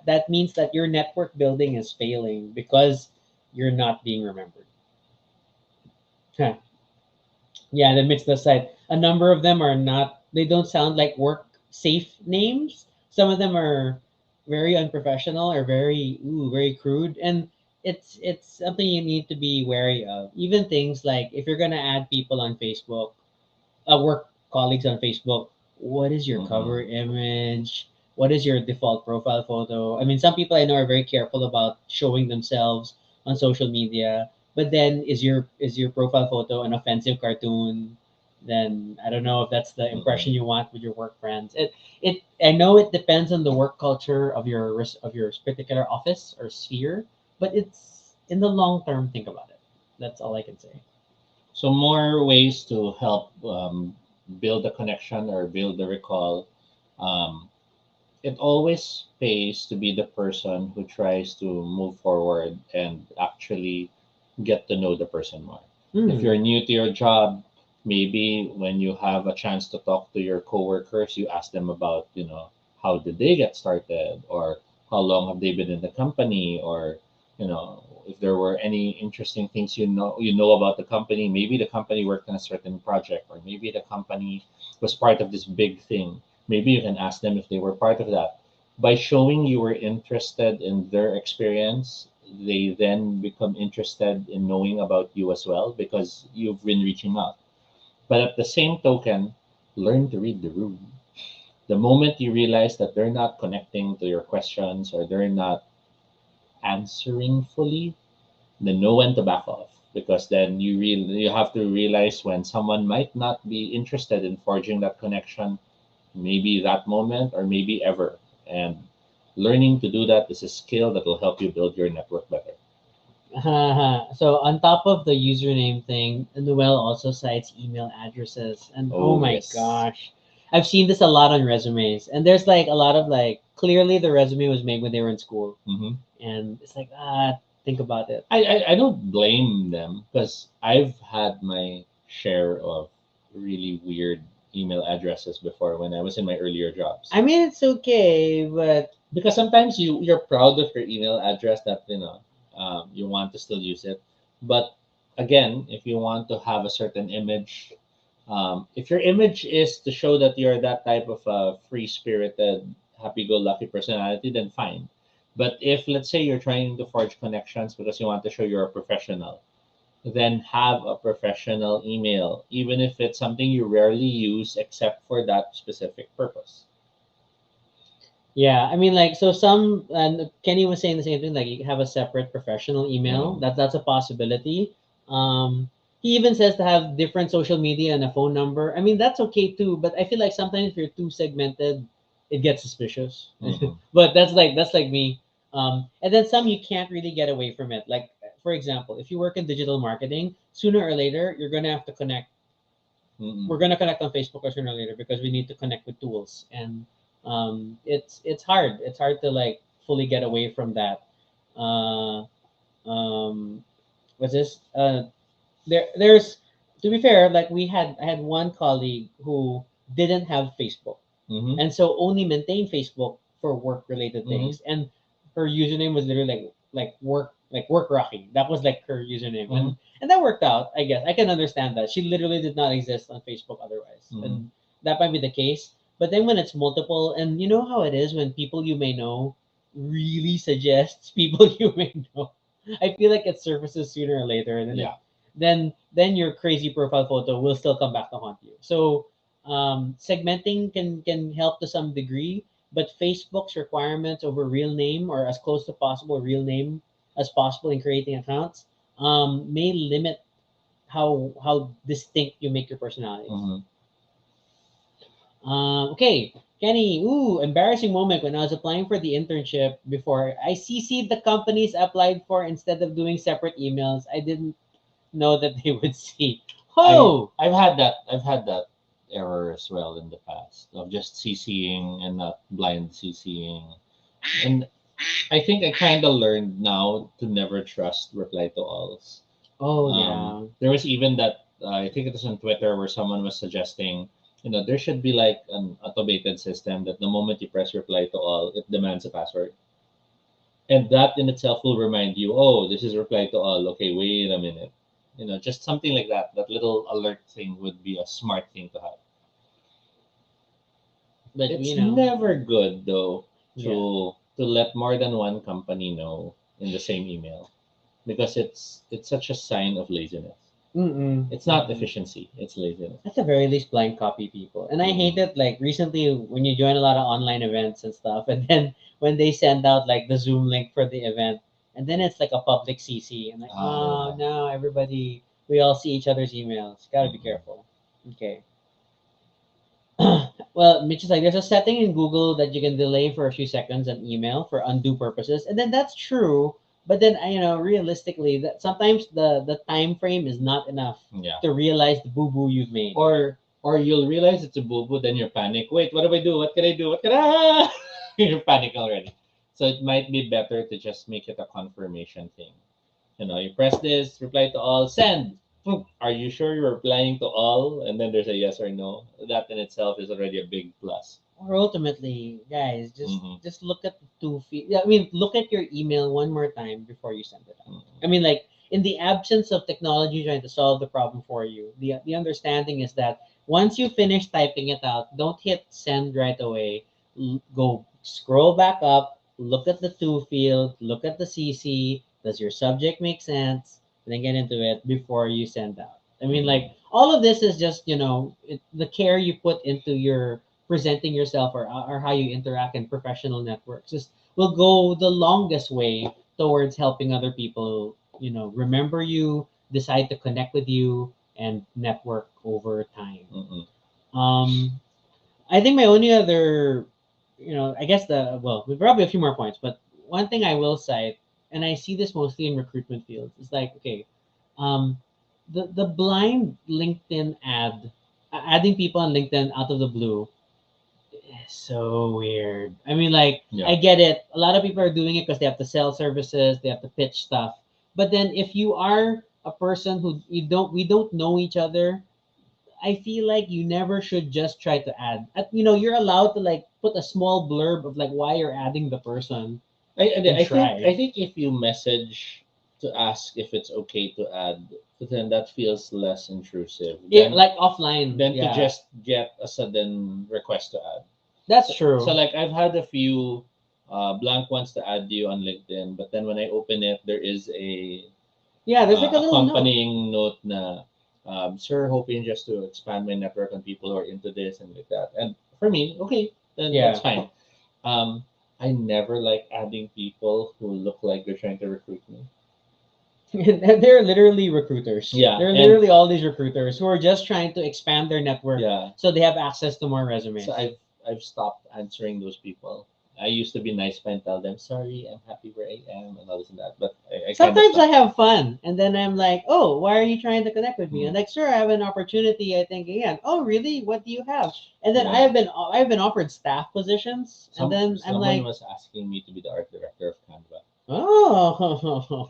that means that your network building is failing because you're not being remembered. Huh. Yeah, the mixed side. A number of them are not. They don't sound like work safe names. Some of them are very unprofessional or very crude, and it's something you need to be wary of. Even things like if you're gonna add people on Facebook, work colleagues on Facebook, what is your cover Mm-mm. image? What is your default profile photo? I mean, some people I know are very careful about showing themselves on social media, but then is your profile photo an offensive cartoon? Then I don't know if that's the impression Mm-mm. you want with your work friends. It I know it depends on the work culture of your particular office or sphere, but it's in the long term. Think about it. That's all I can say. So more ways to help build a connection or build the recall. Um, it always pays to be the person who tries to move forward and actually get to know the person more. If Hmm. you're new to your job, maybe when you have a chance to talk to your coworkers, you ask them about, how did they get started, or how long have they been in the company, or, if there were any interesting things you know about the company. Maybe the company worked on a certain project, or maybe the company was part of this big thing. Maybe you can ask them if they were part of that. By showing you were interested in their experience, they then become interested in knowing about you as well because you've been reaching out. But at the same token, learn to read the room. The moment you realize that they're not connecting to your questions or they're not answering fully, then know when to back off, because then you have to realize when someone might not be interested in forging that connection, maybe that moment or maybe ever. And learning to do that is a skill that will help you build your network better. So on top of the username thing, Noel also cites email addresses, and oh Oh my yes. gosh, I've seen this a lot on resumes, and there's like a lot of like clearly the resume was made when they were in school, Hmm. and it's like think about it. I don't blame them because I've had my share of really weird email addresses before when I was in my earlier jobs. I mean, it's okay, but Because sometimes you're proud of your email address that you want to still use it, but again, if you want to have a certain image, if your image is to show that you're that type of a free spirited, happy go lucky personality, then fine. But if, let's say, you're trying to forge connections because you want to show you're a professional, then have a professional email, even if it's something you rarely use except for that specific purpose. Yeah, I mean, like, so some, and Kenny was saying the same thing. Like, you have a separate professional email. Mm. That's a possibility. He even says to have different social media and a phone number. I mean, that's okay too. But I feel like sometimes if you're too segmented, it gets suspicious. Mhm. But that's like me. And then some you can't really get away from it. Like, for example, if you work in digital marketing, sooner or later you're gonna have to connect. We're Mm-mm. gonna connect on Facebook or sooner or later because we need to connect with tools, and it's hard. It's hard to like fully get away from that. Uh, um, what's this? There's to be fair, like I had one colleague who didn't have Facebook, Mhm. and so only maintained Facebook for work related Mhm. things, and her username was literally like work Rocky. That was like her username, Mhm. and that worked out. I guess I can understand that she literally did not exist on Facebook otherwise, Mhm. and that might be the case. But then when it's multiple, and you know how it is when people you may know really suggests people you may know, I feel like it surfaces sooner or later, and then Yeah. then your crazy profile photo will still come back to haunt you. So segmenting can help to some degree, but Facebook's requirements over real name or as close to possible real name as possible in creating accounts may limit how distinct you make your personalities. Mhm. Okay, Kenny. Ooh, embarrassing moment when I was applying for the internship before. I CC'd the companies I applied for instead of doing separate emails. I didn't know that they would see. Oh, I've had that error as well in the past of just CCing and not blind CCing. And I think I kind of learned now to never trust reply to alls. oh yeah. There was even that I think it was on Twitter where someone was suggesting, there should be like an automated system that the moment you press reply to all, it demands a password, and that in itself will remind you, oh, this is reply to all. Okay, wait a minute. Just something like that. That little alert thing would be a smart thing to have. But It's never good though yeah. to let more than one company know in the same email because it's such a sign of laziness. Mm-mm. It's not efficiency, it's laziness. At the very least, blind copy people. And I hate Mm-mm. it. Like recently, when you join a lot of online events and stuff, and then when they send out like the Zoom link for the event, and then it's like a public CC, and like, Ah, oh yeah. no, everybody, we all see each other's emails. Gotta be Mm-mm. careful. Okay. Well, Mitch is like, there's a setting in Google that you can delay for a few seconds an email for undue purposes, and then that's true. But then, realistically, that sometimes the time frame is not enough Yeah. to realize the boo boo you've made. Or you'll realize it's a boo boo, then you panic. Wait, what do I do? What can I do? What can I? You're panic already. So it might be better to just make it a confirmation thing. You press this, reply to all, send. Boom. Are you sure you're replying to all? And then there's a yes or no. That in itself is already a big plus. Or ultimately, guys, just Mm-hmm. just look at the two feet. Yeah, I mean, look at your email one more time before you send it out. I mean, like in the absence of technology trying to solve the problem for you, the understanding is that once you finish typing it out, don't hit send right away. Go scroll back up, look at the to field, look at the CC. Does your subject make sense? And then get into it before you send out. I mean, Mm-hmm. like all of this is just the care you put into your presenting yourself or how you interact in professional networks just will go the longest way towards helping other people remember you, decide to connect with you, and network over time. Mm-hmm. I think my only other, I guess probably a few more points, but one thing I will cite, and I see this mostly in recruitment fields, is like, okay, um, the blind LinkedIn adding people on LinkedIn out of the blue is so weird. I mean, like, Yeah. I get it. A lot of people are doing it because they have to sell services, they have to pitch stuff. But then if you are a person who we don't know each other, I feel like you never should just try to add. You're allowed to like put a small blurb of like why you're adding the person and I try. think if you message to ask if it's okay to add, then that feels less intrusive Yeah, like offline. than to Yeah, just get a sudden request to add. that's So true. like I've had a few Blank wants to add you on LinkedIn, but then when I open it, there is a Yeah, there's like a little note. accompanying note na, sir, hoping just to expand my network on people who are into this and like that. And for me, okay, then Yeah. that's fine. Um, I never like adding people who look like they're trying to recruit me. They're literally recruiters. Yeah, They're and literally all these recruiters who are just trying to expand their network yeah, so they have access to more resumes. so I've stopped answering those people. I used to be nice and tell them sorry, I'm happy where I am and all this and that, but I kind of Sometimes I stopped. have fun, and then I'm like, "Oh, why are you trying to connect with me?" And Mm. like, "Sir, I have an opportunity." I think again, "Oh, really? What do you have?" And then Yeah. I've been offered staff positions, and then I'm Someone like, was asking me to be the art director of Canva. "Oh,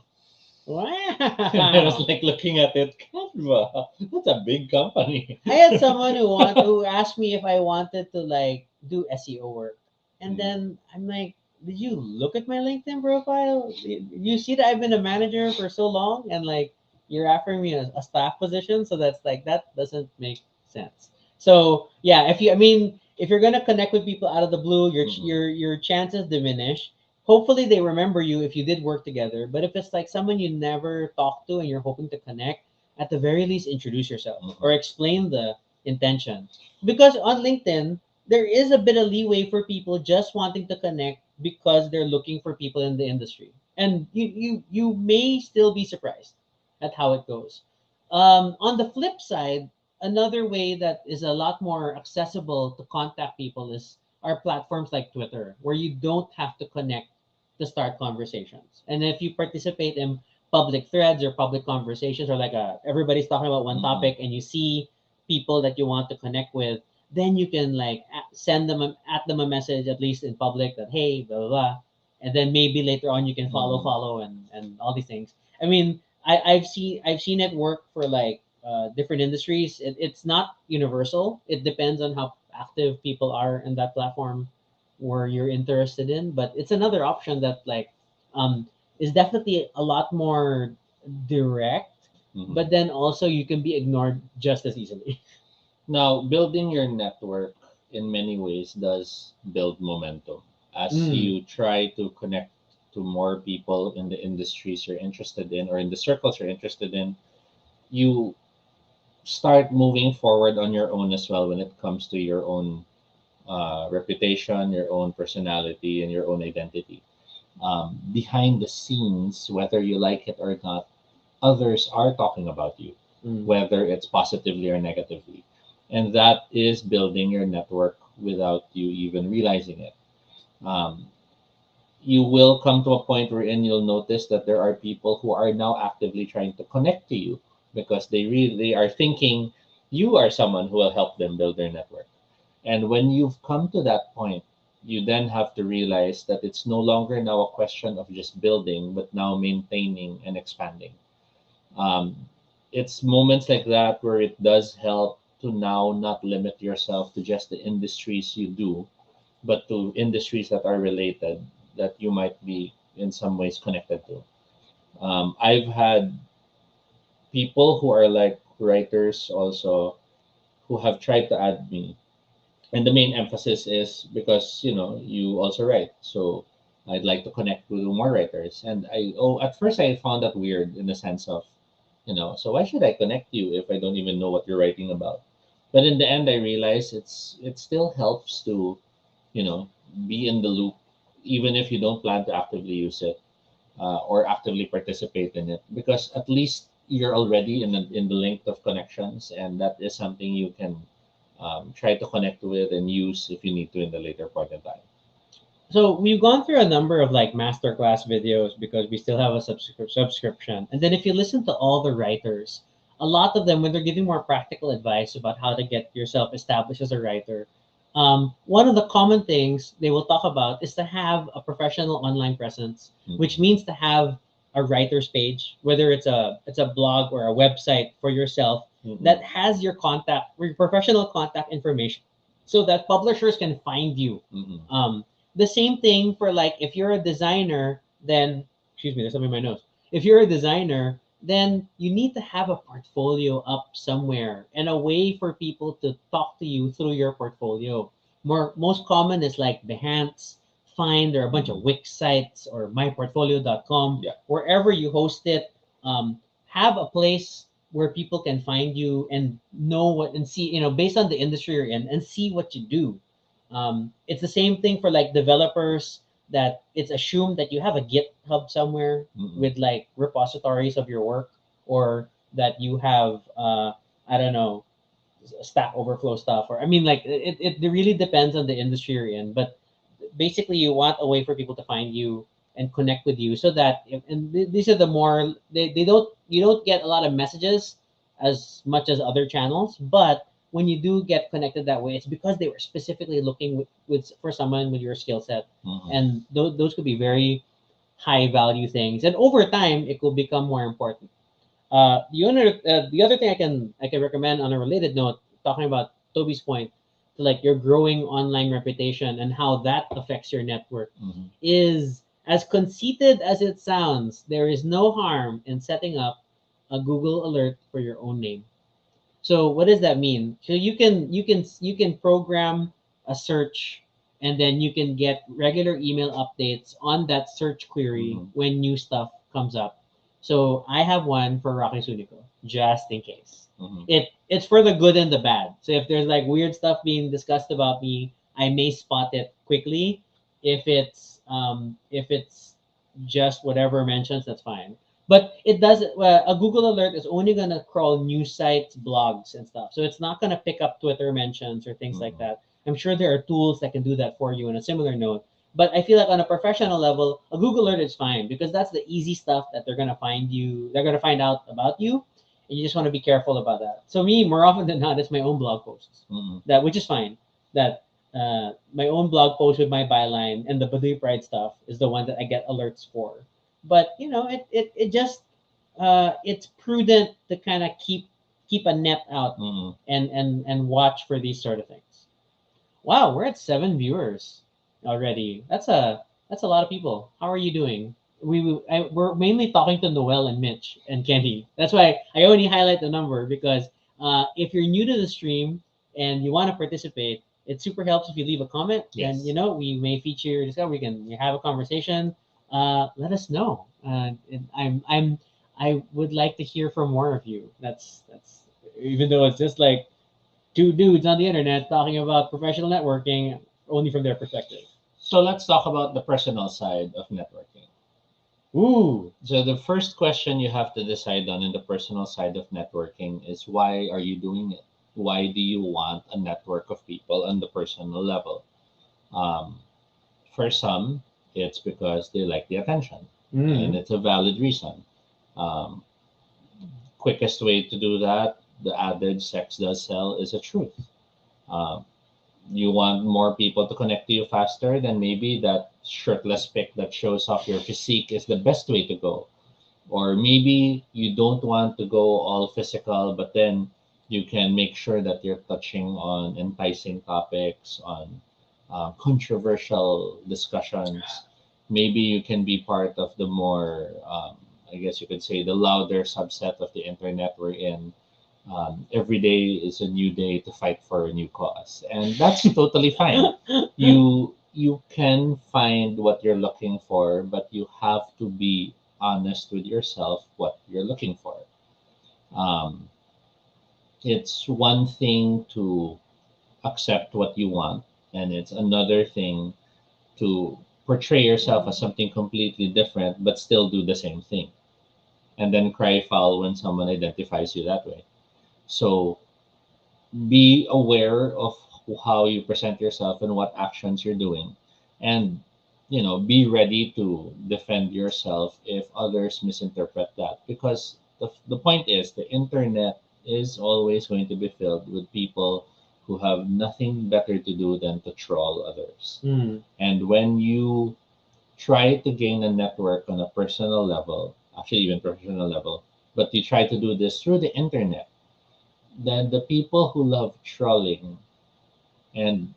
And I was wow." like looking at it, Canva, that's a big company. I had someone who asked me if I wanted to like do SEO work, and Mm. then I'm like, "Did you look at my LinkedIn profile? You see that I've been a manager for so long, and like you're offering me a staff position, so that's like that doesn't make sense." So yeah, I mean, if you're gonna connect with people out of the blue, Mm-mm. your chances diminish. Hopefully, they remember you if you did work together. But if it's like someone you never talked to and you're hoping to connect, at the very least introduce yourself or Mm-mm. explain the intention, because on LinkedIn there is a bit of leeway for people just wanting to connect because they're looking for people in the industry, and you may still be surprised at how it goes. On the flip side, another way that is a lot more accessible to contact people is our platforms like Twitter, where you don't have to connect to start conversations. And if you participate in public threads or public conversations, or like everybody's talking about one Mm-mm. topic and you see people that you want to connect with, then you can like send them at them a message, at least in public, that hey, blah blah blah, and then maybe later on you can Mm-mm. follow and all these things. I mean, I've seen it work for like different industries. It's not universal. It depends on how active people are in that platform where you're interested in, but it's another option that like um is definitely a lot more direct, Mm-mm. but then also you can be ignored just as easily. Now, building your network in many ways does build momentum as Mm, you try to connect to more people in the industries you're interested in or in the circles you're interested in. You start moving forward on your own as well when it comes to your own reputation, your own personality, and your own identity. Behind the scenes, whether you like it or not, others are talking about you, mm. whether it's positively or negatively. And that is building your network without you even realizing it. Um, you will come to a point wherein you'll notice that there are people who are now actively trying to connect to you because they are thinking you are someone who will help them build their network. And when you've come to that point, you then have to realize that it's no longer now a question of just building, but now maintaining and expanding. Um, it's moments like that where it does help to now not limit yourself to just the industries you do, but to industries that are related that you might be in some ways connected to. I've had people who are like writers also who have tried to add me, and the main emphasis is because you also write, so I'd like to connect with more writers. And at first I found that weird in the sense of, so why should I connect you if I don't even know what you're writing about? But in the end I realized it still helps to you know be in the loop, even if you don't plan to actively use it, or actively participate in it, because at least you're already in the link of connections, and that is something you can try to connect with and use if you need to in the later part in time. So we've gone through a number of like masterclass videos because we still have a subscription. And then if you listen to all the writers, a lot of them, when they're giving more practical advice about how to get yourself established as a writer, one of the common things they will talk about is to have a professional online presence, which Mhm. means to have a writer's page, whether it's a blog or a website for yourself Mhm. that has your professional contact information, so that publishers can find you. Mhm. The same thing for like if you're a designer, then excuse me, there's something in my nose. If you're a designer, then you need to have a portfolio up somewhere and a way for people to talk to you through your portfolio. Most common is like Behance, find. There are a bunch of Wix sites or myportfolio.com. Yeah. Wherever you host it, have a place where people can find you and know what and see, based on the industry you're in and see what you do. It's the same thing for like developers, that it's assumed that you have a GitHub somewhere with like repositories of your work, or that you have, I don't know, Stack Overflow stuff, or I mean, like it really depends on the industry you're in. But basically, you want a way for people to find you and connect with you, so that these are the more they don't you don't get a lot of messages as much as other channels, but when you do get connected that way, it's because they were specifically looking with for someone with your skill set, and those could be very high value things, and over time it will become more important. The other thing I can recommend on a related note, talking about Toby's point, to like your growing online reputation and how that affects your network, is as conceited as it sounds. There is no harm in setting up a Google alert for your own name. So what does that mean? So you can program a search, and then you can get regular email updates on that search query when new stuff comes up. So I have one for Rocky Sunico, just in case. It's for the good and the bad. So if there's like weird stuff being discussed about me, I may spot it quickly. If it's just whatever mentions, that's fine. But it doesn't. A Google alert is only gonna crawl news sites, blogs, and stuff. So it's not gonna pick up Twitter mentions or things like that. I'm sure there are tools that can do that for you in a similar note. But I feel like on a professional level, a Google alert is fine, because that's the easy stuff that they're gonna find you. They're gonna find out about you, and you just want to be careful about that. So me, more often than not, it's my own blog posts, that which is fine. That my own blog post with my byline and the Baduy Pride stuff is the one that I get alerts for. But it just it's prudent to kind of keep a net out, and watch for these sort of things. Wow, we're at 7 viewers already. That's a lot of people. How are you doing? We're mainly talking to Noel and Mitch and Kenny. That's why I only highlight the number, because if you're new to the stream and you want to participate, it super helps if you leave a comment. Yes. And we may feature your discussion. We have a conversation. Let us know. I would like to hear from more of you. That's even though it's just like two dudes on the internet talking about professional networking only from their perspective. So let's talk about the personal side of networking. Ooh. So the first question you have to decide on in the personal side of networking is, why are you doing it? Why do you want a network of people on the personal level? Um, for some, it's because they like the attention, and it's a valid reason. Um, Quickest way to do that, the adage "sex does sell" is a truth. Um, you want more people to connect to you faster, then maybe that shirtless pic that shows off your physique is the best way to go. Or maybe you don't want to go all physical, but then you can make sure that you're touching on enticing topics, on controversial discussions. Maybe you can be part of the more, I guess you could say, the louder subset of the internet we're in. Every day is a new day to fight for a new cause, and that's totally fine. You can find what you're looking for, but you have to be honest with yourself what you're looking for. Um, it's one thing to accept what you want, and it's another thing to portray yourself as something completely different, but still do the same thing, and then cry foul when someone identifies you that way. So be aware of how you present yourself and what actions you're doing, and be ready to defend yourself if others misinterpret that, because the point is, the internet is always going to be filled with people who have nothing better to do than to troll others. And when you try to gain a network on a personal level, actually even professional level, but you try to do this through the internet, then the people who love trolling, and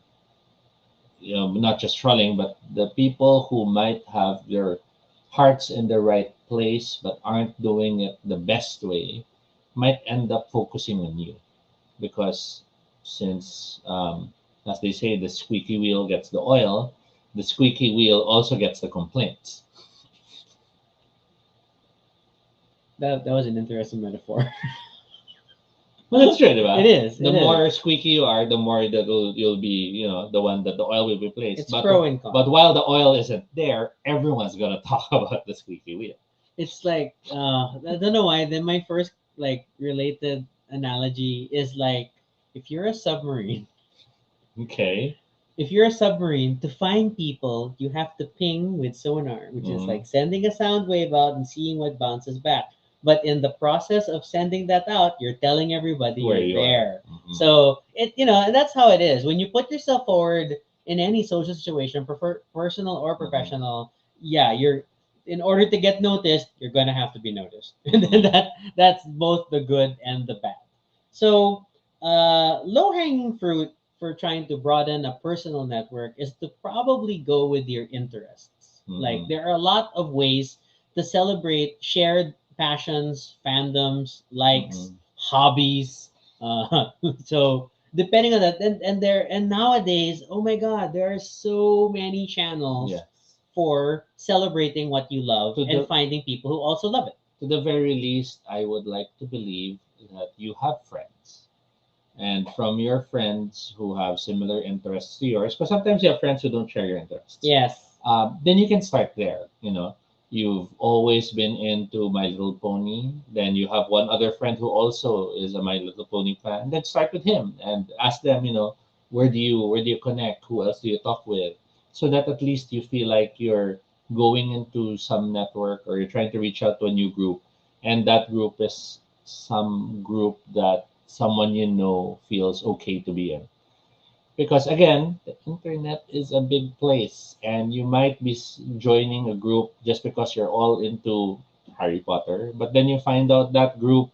not just trolling, but the people who might have their hearts in the right place but aren't doing it the best way, might end up focusing on you, because since as they say, the squeaky wheel gets the oil, the squeaky wheel also gets the complaints. That was an interesting metaphor. Well, it's true, diba? It is. The it more is. squeaky you are, the more that you'll be, the one that the oil will replace. It's pro and con. But while the oil isn't there, everyone's gonna talk about the squeaky wheel. It's like I don't know why. Then my first like related analogy is like if you're a submarine. Okay. If you're a submarine, to find people, you have to ping with sonar, which is like sending a sound wave out and seeing what bounces back. But in the process of sending that out, you're telling everybody Where you're you are. there. So and that's how it is. When you put yourself forward in any social situation, personal or professional, yeah, you're in order to get noticed, you're gonna have to be noticed. And then that's both the good and the bad. So low hanging fruit for trying to broaden a personal network is to probably go with your interests. Like there are a lot of ways to celebrate shared passions, fandoms, likes, hobbies. So depending on that, and nowadays, oh my God, there are so many channels Yes. for celebrating what you love and finding people who also love it. To the very least, I would like to believe that you have friends. And from your friends who have similar interests to yours, because sometimes you have friends who don't share your interests. Yes. Then you can start there. You've always been into My Little Pony. Then you have one other friend who also is a My Little Pony fan. And then start with him and ask them, where do you connect? Who else do you talk with? So that at least you feel like you're going into some network or you're trying to reach out to a new group, and that group is some group that someone feels okay to be in. Because again, the internet is a big place, and you might be joining a group just because you're all into Harry Potter, but then you find out that group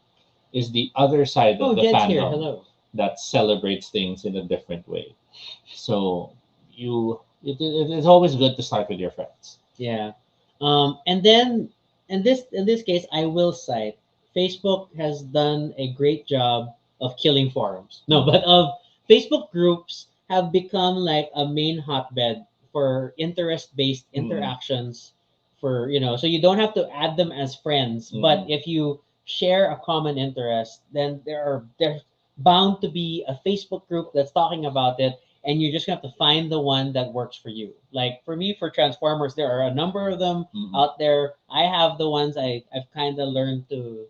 is the other side of the Jed's here. fandom Hello. that celebrates things in a different way. So it's always good to start with your friends. Yeah. And then in this case, I will cite Facebook has done a great job of killing forums. No, but of Facebook groups have become like a main hotbed for interest-based interactions so you don't have to add them as friends, but if you share a common interest, then there's bound to be a Facebook group that's talking about it, and you're just gonna have to find the one that works for you. Like for me, for Transformers, there are a number of them out there. I have the ones I've kind of learned to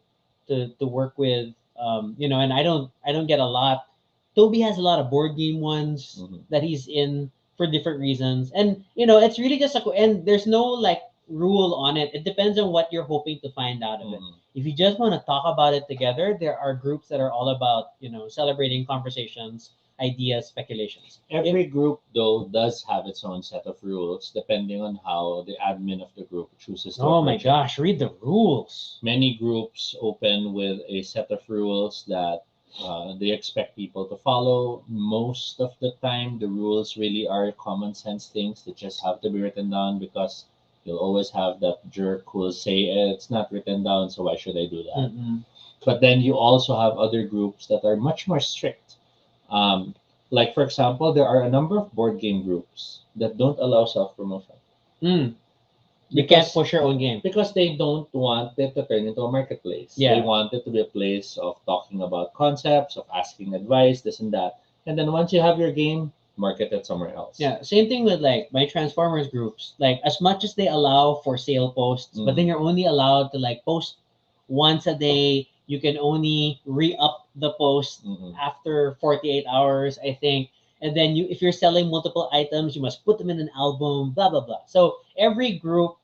work with, and I don't get a lot. Toby has a lot of board game ones that he's in for different reasons, and it's really just and there's no like rule on it. It depends on what you're hoping to find out of it. If you just want to talk about it together, there are groups that are all about celebrating conversations, ideas, speculations. Every group, though, does have its own set of rules depending on how the admin of the group chooses to Oh my approach it. gosh, read the rules. Many groups open with a set of rules that they expect people to follow. Most of the time, the rules really are common sense things that just have to be written down, because you'll always have that jerk who will say, it's not written down, so why should I do that? But then you also have other groups that are much more strict. Um, like, for example, there are a number of board game groups that don't allow self promotion. Mm. You can't push your own game. Because they don't want it to turn into a marketplace. Yeah. They want it to be a place of talking about concepts, of asking advice, this and that. And then once you have your game, market it somewhere else. Yeah, same thing with like my Transformers groups. Like as much as they allow for sale posts, but then you're only allowed to like post once a day. You can only re-up the post after 48 hours, I think. And then if you're selling multiple items, you must put them in an album, blah blah blah. So every group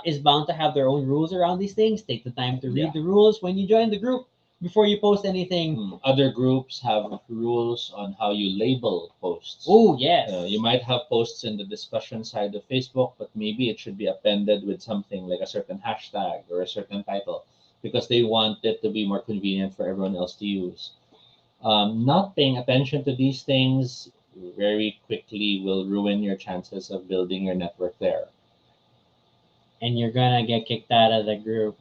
is bound to have their own rules around these things. Take the time to read the rules when you join the group before you post anything. Other groups have rules on how you label posts. Oh, yes. You might have posts in the discussion side of Facebook, but maybe it should be appended with something like a certain hashtag or a certain title, because they want it to be more convenient for everyone else to use. Not paying attention to these things very quickly will ruin your chances of building your network there. And you're gonna get kicked out of the group,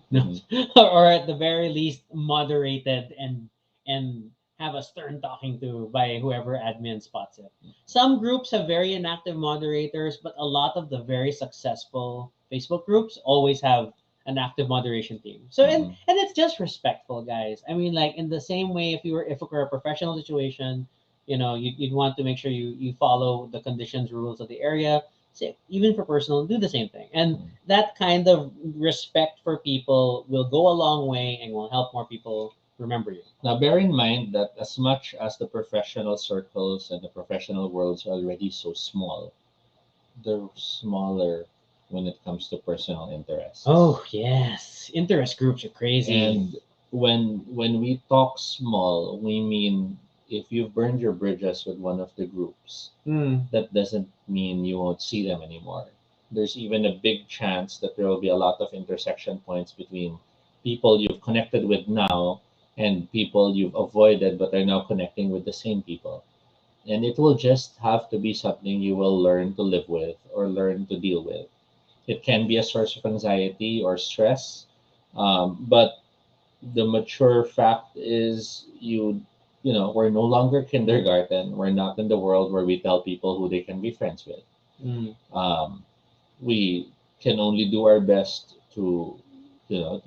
or at the very least moderated and have a stern talking to by whoever admin spots it. Some groups have very inactive moderators, but a lot of the very successful Facebook groups always have an active moderation team. So Mhm. and it's just respectful, guys. I mean, like in the same way, if it were a professional situation, you'd want to make sure you follow the conditions, rules of the area. So even for personal, do the same thing. And Mhm. that kind of respect for people will go a long way and will help more people remember you. Now, bear in mind that as much as the professional circles and the professional worlds are already so small, they're smaller when it comes to personal interests. Oh yes, interest groups are crazy. And when we talk small, we mean if you've burned your bridges with one of the groups, Hmm. that doesn't mean you won't see them anymore. There's even a big chance that there will be a lot of intersection points between people you've connected with now and people you've avoided but are now connecting with the same people. And it will just have to be something you will learn to live with or learn to deal with. It can be a source of anxiety or stress, but the mature fact is we're no longer kindergarten. We're not in the world where we tell people who they can be friends with. Hmm. um, we can only do our best to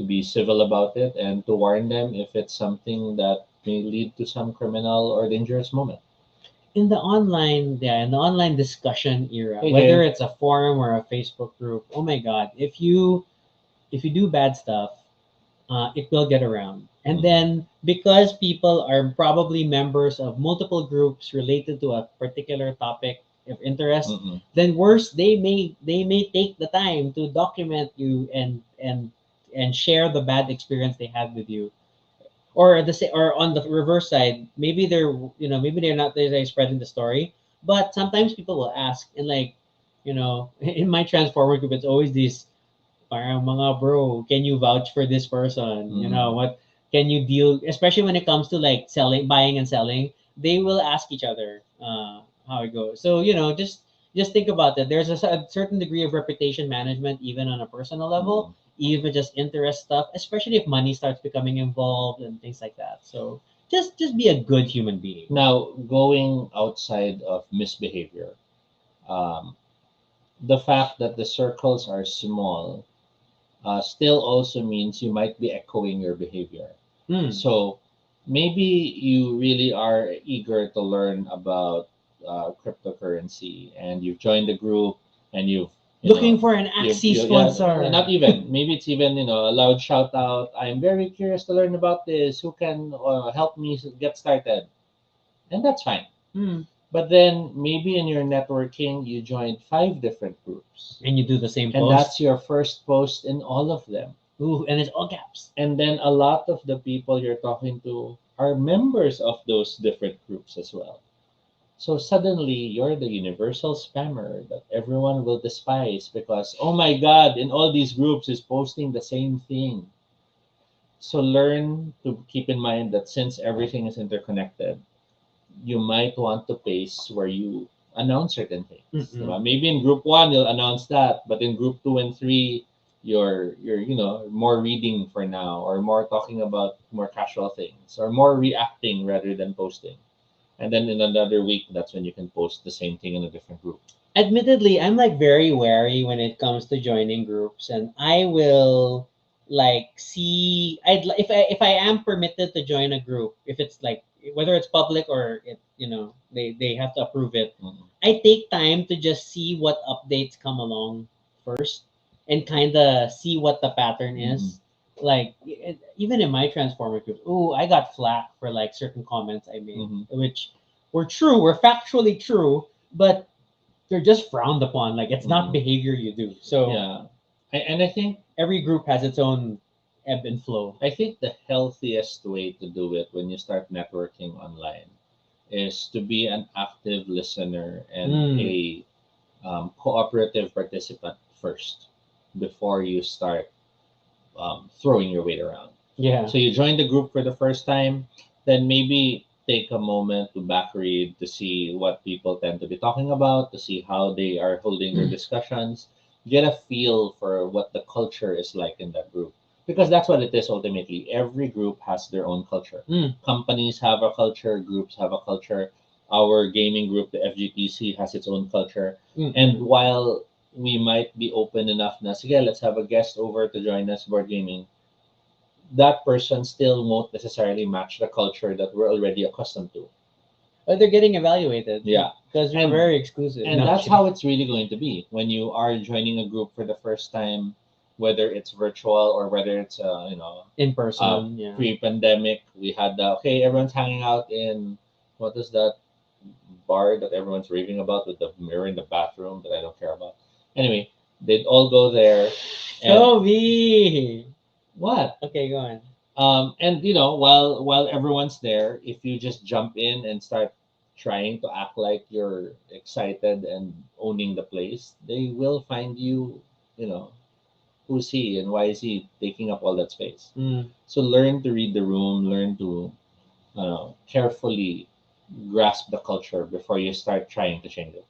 be civil about it and to warn them if it's something that may lead to some criminal or dangerous moment. In the online discussion era, Hey whether Jay. it's a forum or a Facebook group, oh my God, if you do bad stuff, it will get around. And Mm-mm. then because people are probably members of multiple groups related to a particular topic of interest, Mm-mm. then worse, they may take the time to document you and share the bad experience they had with you. Or on the reverse side, maybe they're not they're spreading the story, but sometimes people will ask and like, in my transformer group, it's always these parang mga bro, can you vouch for this person? Mm-mm. What can you deal, especially when it comes to like selling, buying and selling, they will ask each other how it goes. So, just think about that. There's a certain degree of reputation management, even on a personal level, Mm-mm. even just interest stuff, especially if money starts becoming involved and things like that. So just be a good human being. Now, going outside of misbehavior, um, the fact that the circles are small still also means you might be echoing your behavior. Hmm. So maybe you really are eager to learn about cryptocurrency, and you've joined the group, and Looking for an Axie yeah, sponsor. not even, maybe it's even a loud shout out, I'm very curious to learn about this, who can help me get started. And that's fine. Hmm. But then maybe in your networking you joined 5 different groups, And you do the same and post. that's your first post in all of them. Ooh, and it's all caps. And then a lot of the people you're talking to are members of those different groups as well. So suddenly you're the universal spammer that everyone will despise because, oh my God, in all these groups is posting the same thing. So learn to keep in mind that since everything is interconnected, you might want to pace where you announce certain things. Mm-mm. Diba? Maybe in group one you'll announce that, but in group two and three, you're more reading for now, or more talking about more casual things, or more reacting rather than posting. And then in another week, that's when you can post the same thing in a different group. Admittedly, I'm like very wary when it comes to joining groups, and I will like see if I am permitted to join a group, if it's like whether it's public or they have to approve it. Mm-hmm. I take time to just see what updates come along first and kind of see what the pattern Mm-hmm. is. Like even in my transformer group, oh, I got flack for like certain comments I made, Mm-hmm. which were factually true, but they're just frowned upon. Like it's not Mm-hmm. behavior you do. So Yeah, and every group has its own ebb and flow. I think the healthiest way to do it when you start networking online is to be an active listener and Mm, a cooperative participant first before you start throwing your weight around. yeah. So you join the group for the first time, then maybe take a moment to back read to see what people tend to be talking about, to see how they are holding their discussions, get a feel for what the culture is like in that group. because that's what it is ultimately. Every group has their own culture. Mm. Companies have a culture, groups have a culture. Our gaming group, the FGTC, has its own culture. Mm. And while we might be open enough na, sige, let's have a guest over to join us board gaming, that person still won't necessarily match the culture that we're already accustomed to. But they're getting evaluated. Yeah. Because you're And very exclusive. and No, that's kidding. how it's really going to be when you are joining a group for the first time, whether it's virtual or whether it's In person. Yeah. pre-pandemic. We had the okay, everyone's hanging out in what is that bar that everyone's raving about with the mirror in the bathroom that I don't care about. Anyway, they'd all go there, and Kobe. what? Okay, go on. And while everyone's there, if you just jump in and start trying to act like you're excited and owning the place, they will find you, you know, who's he and why is he taking up all that space? Mm. So learn to read the room, learn to carefully grasp the culture before you start trying to change it.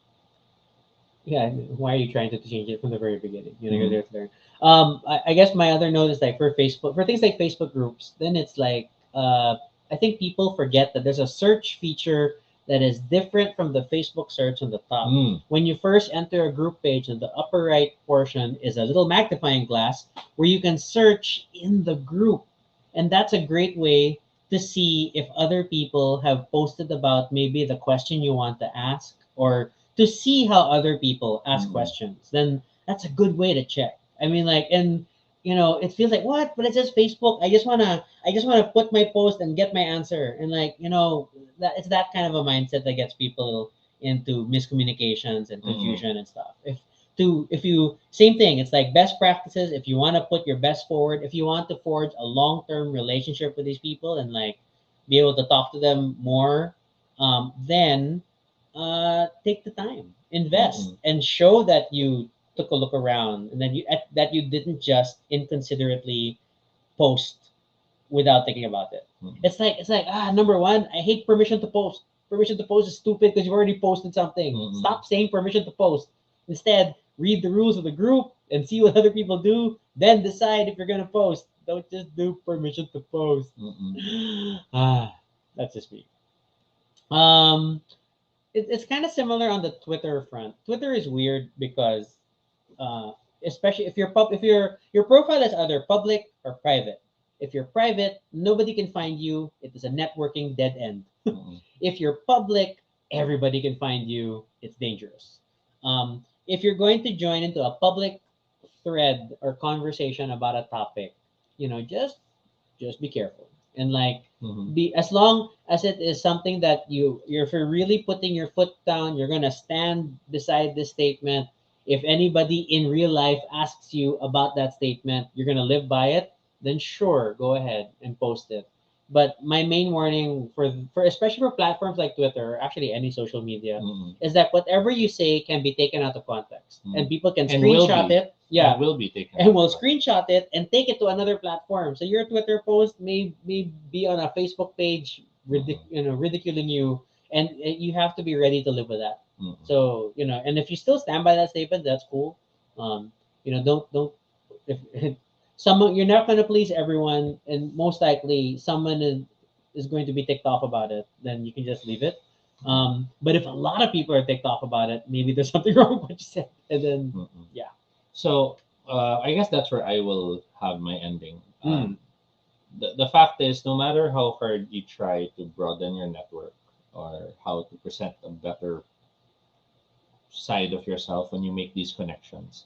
Yeah, why are you trying to change it from the very beginning? You're Mhm. there to learn. I guess my other note is like for Facebook, for things like Facebook groups, then it's like, I think people forget that there's a search feature that is different from the Facebook search on the top. Mm. When you first enter a group page, in the upper right portion is a little magnifying glass where you can search in the group. And that's a great way to see if other people have posted about maybe the question you want to ask, or to see how other people ask Mhm. questions. Then that's a good way to check. I mean, like, and it feels like what, but it's just Facebook. I just wanna put my post and get my answer, and like, that it's that kind of a mindset that gets people into miscommunications and Mhm. confusion and stuff. If you same thing, it's like best practices. If you want to put your best forward, if you want to forge a long term relationship with these people and like be able to talk to them more, then take the time, invest, Mhm. and show that you took a look around, and that you didn't just inconsiderately post without thinking about it. Mhm. It's like number one, I hate permission to post. Permission to post is stupid because you've already posted something. Mhm. Stop saying permission to post. Instead, read the rules of the group and see what other people do. Then decide if you're gonna post. Don't just do permission to post. Mhm. That's just me. Um, it's kind of similar on the Twitter front. Twitter is weird because, uh, especially if your profile is either public or private. If you're private, nobody can find you. It is a networking dead end. Mhm. If you're public, everybody can find you. It's dangerous. If you're going to join into a public thread or conversation about a topic, just be careful, and like, Mhm. be as long as it is something that if you're really putting your foot down, you're gonna stand beside this statement. If anybody in real life asks you about that statement, you're gonna live by it. Then sure, go ahead and post it. But my main warning for especially for platforms like Twitter, or actually any social media, Mhm. is that whatever you say can be taken out of context, and Mhm. people can And will screenshot be it. Yeah, will be taken and out of will context. screenshot it and take it to another platform. So your Twitter post may be on a Facebook page, Mhm. ridiculing you, and you have to be ready to live with that. Mhm. So and if you still stand by that statement, that's cool. Don't if someone, you're not going to please everyone, and most likely someone is going to be ticked off about it. Then you can just leave it. But if a lot of people are ticked off about it, maybe there's something wrong with what you said, and then Mhm. yeah. So I guess that's where I will have my ending. Mm. The fact is, no matter how hard you try to broaden your network or how to present a better side of yourself when you make these connections,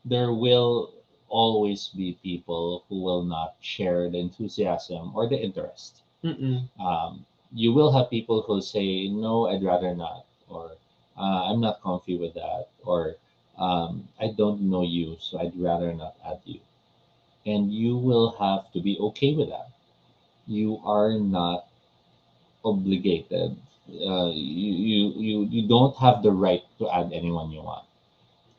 there will always be people who will not share the enthusiasm or the interest. Mm-mm. You will have people who say, no, I'd rather not, or I'm not comfy with that, or I don't know you, so I'd rather not add you. And you will have to be okay with that. You are not obligated. You don't have the right to add anyone you want.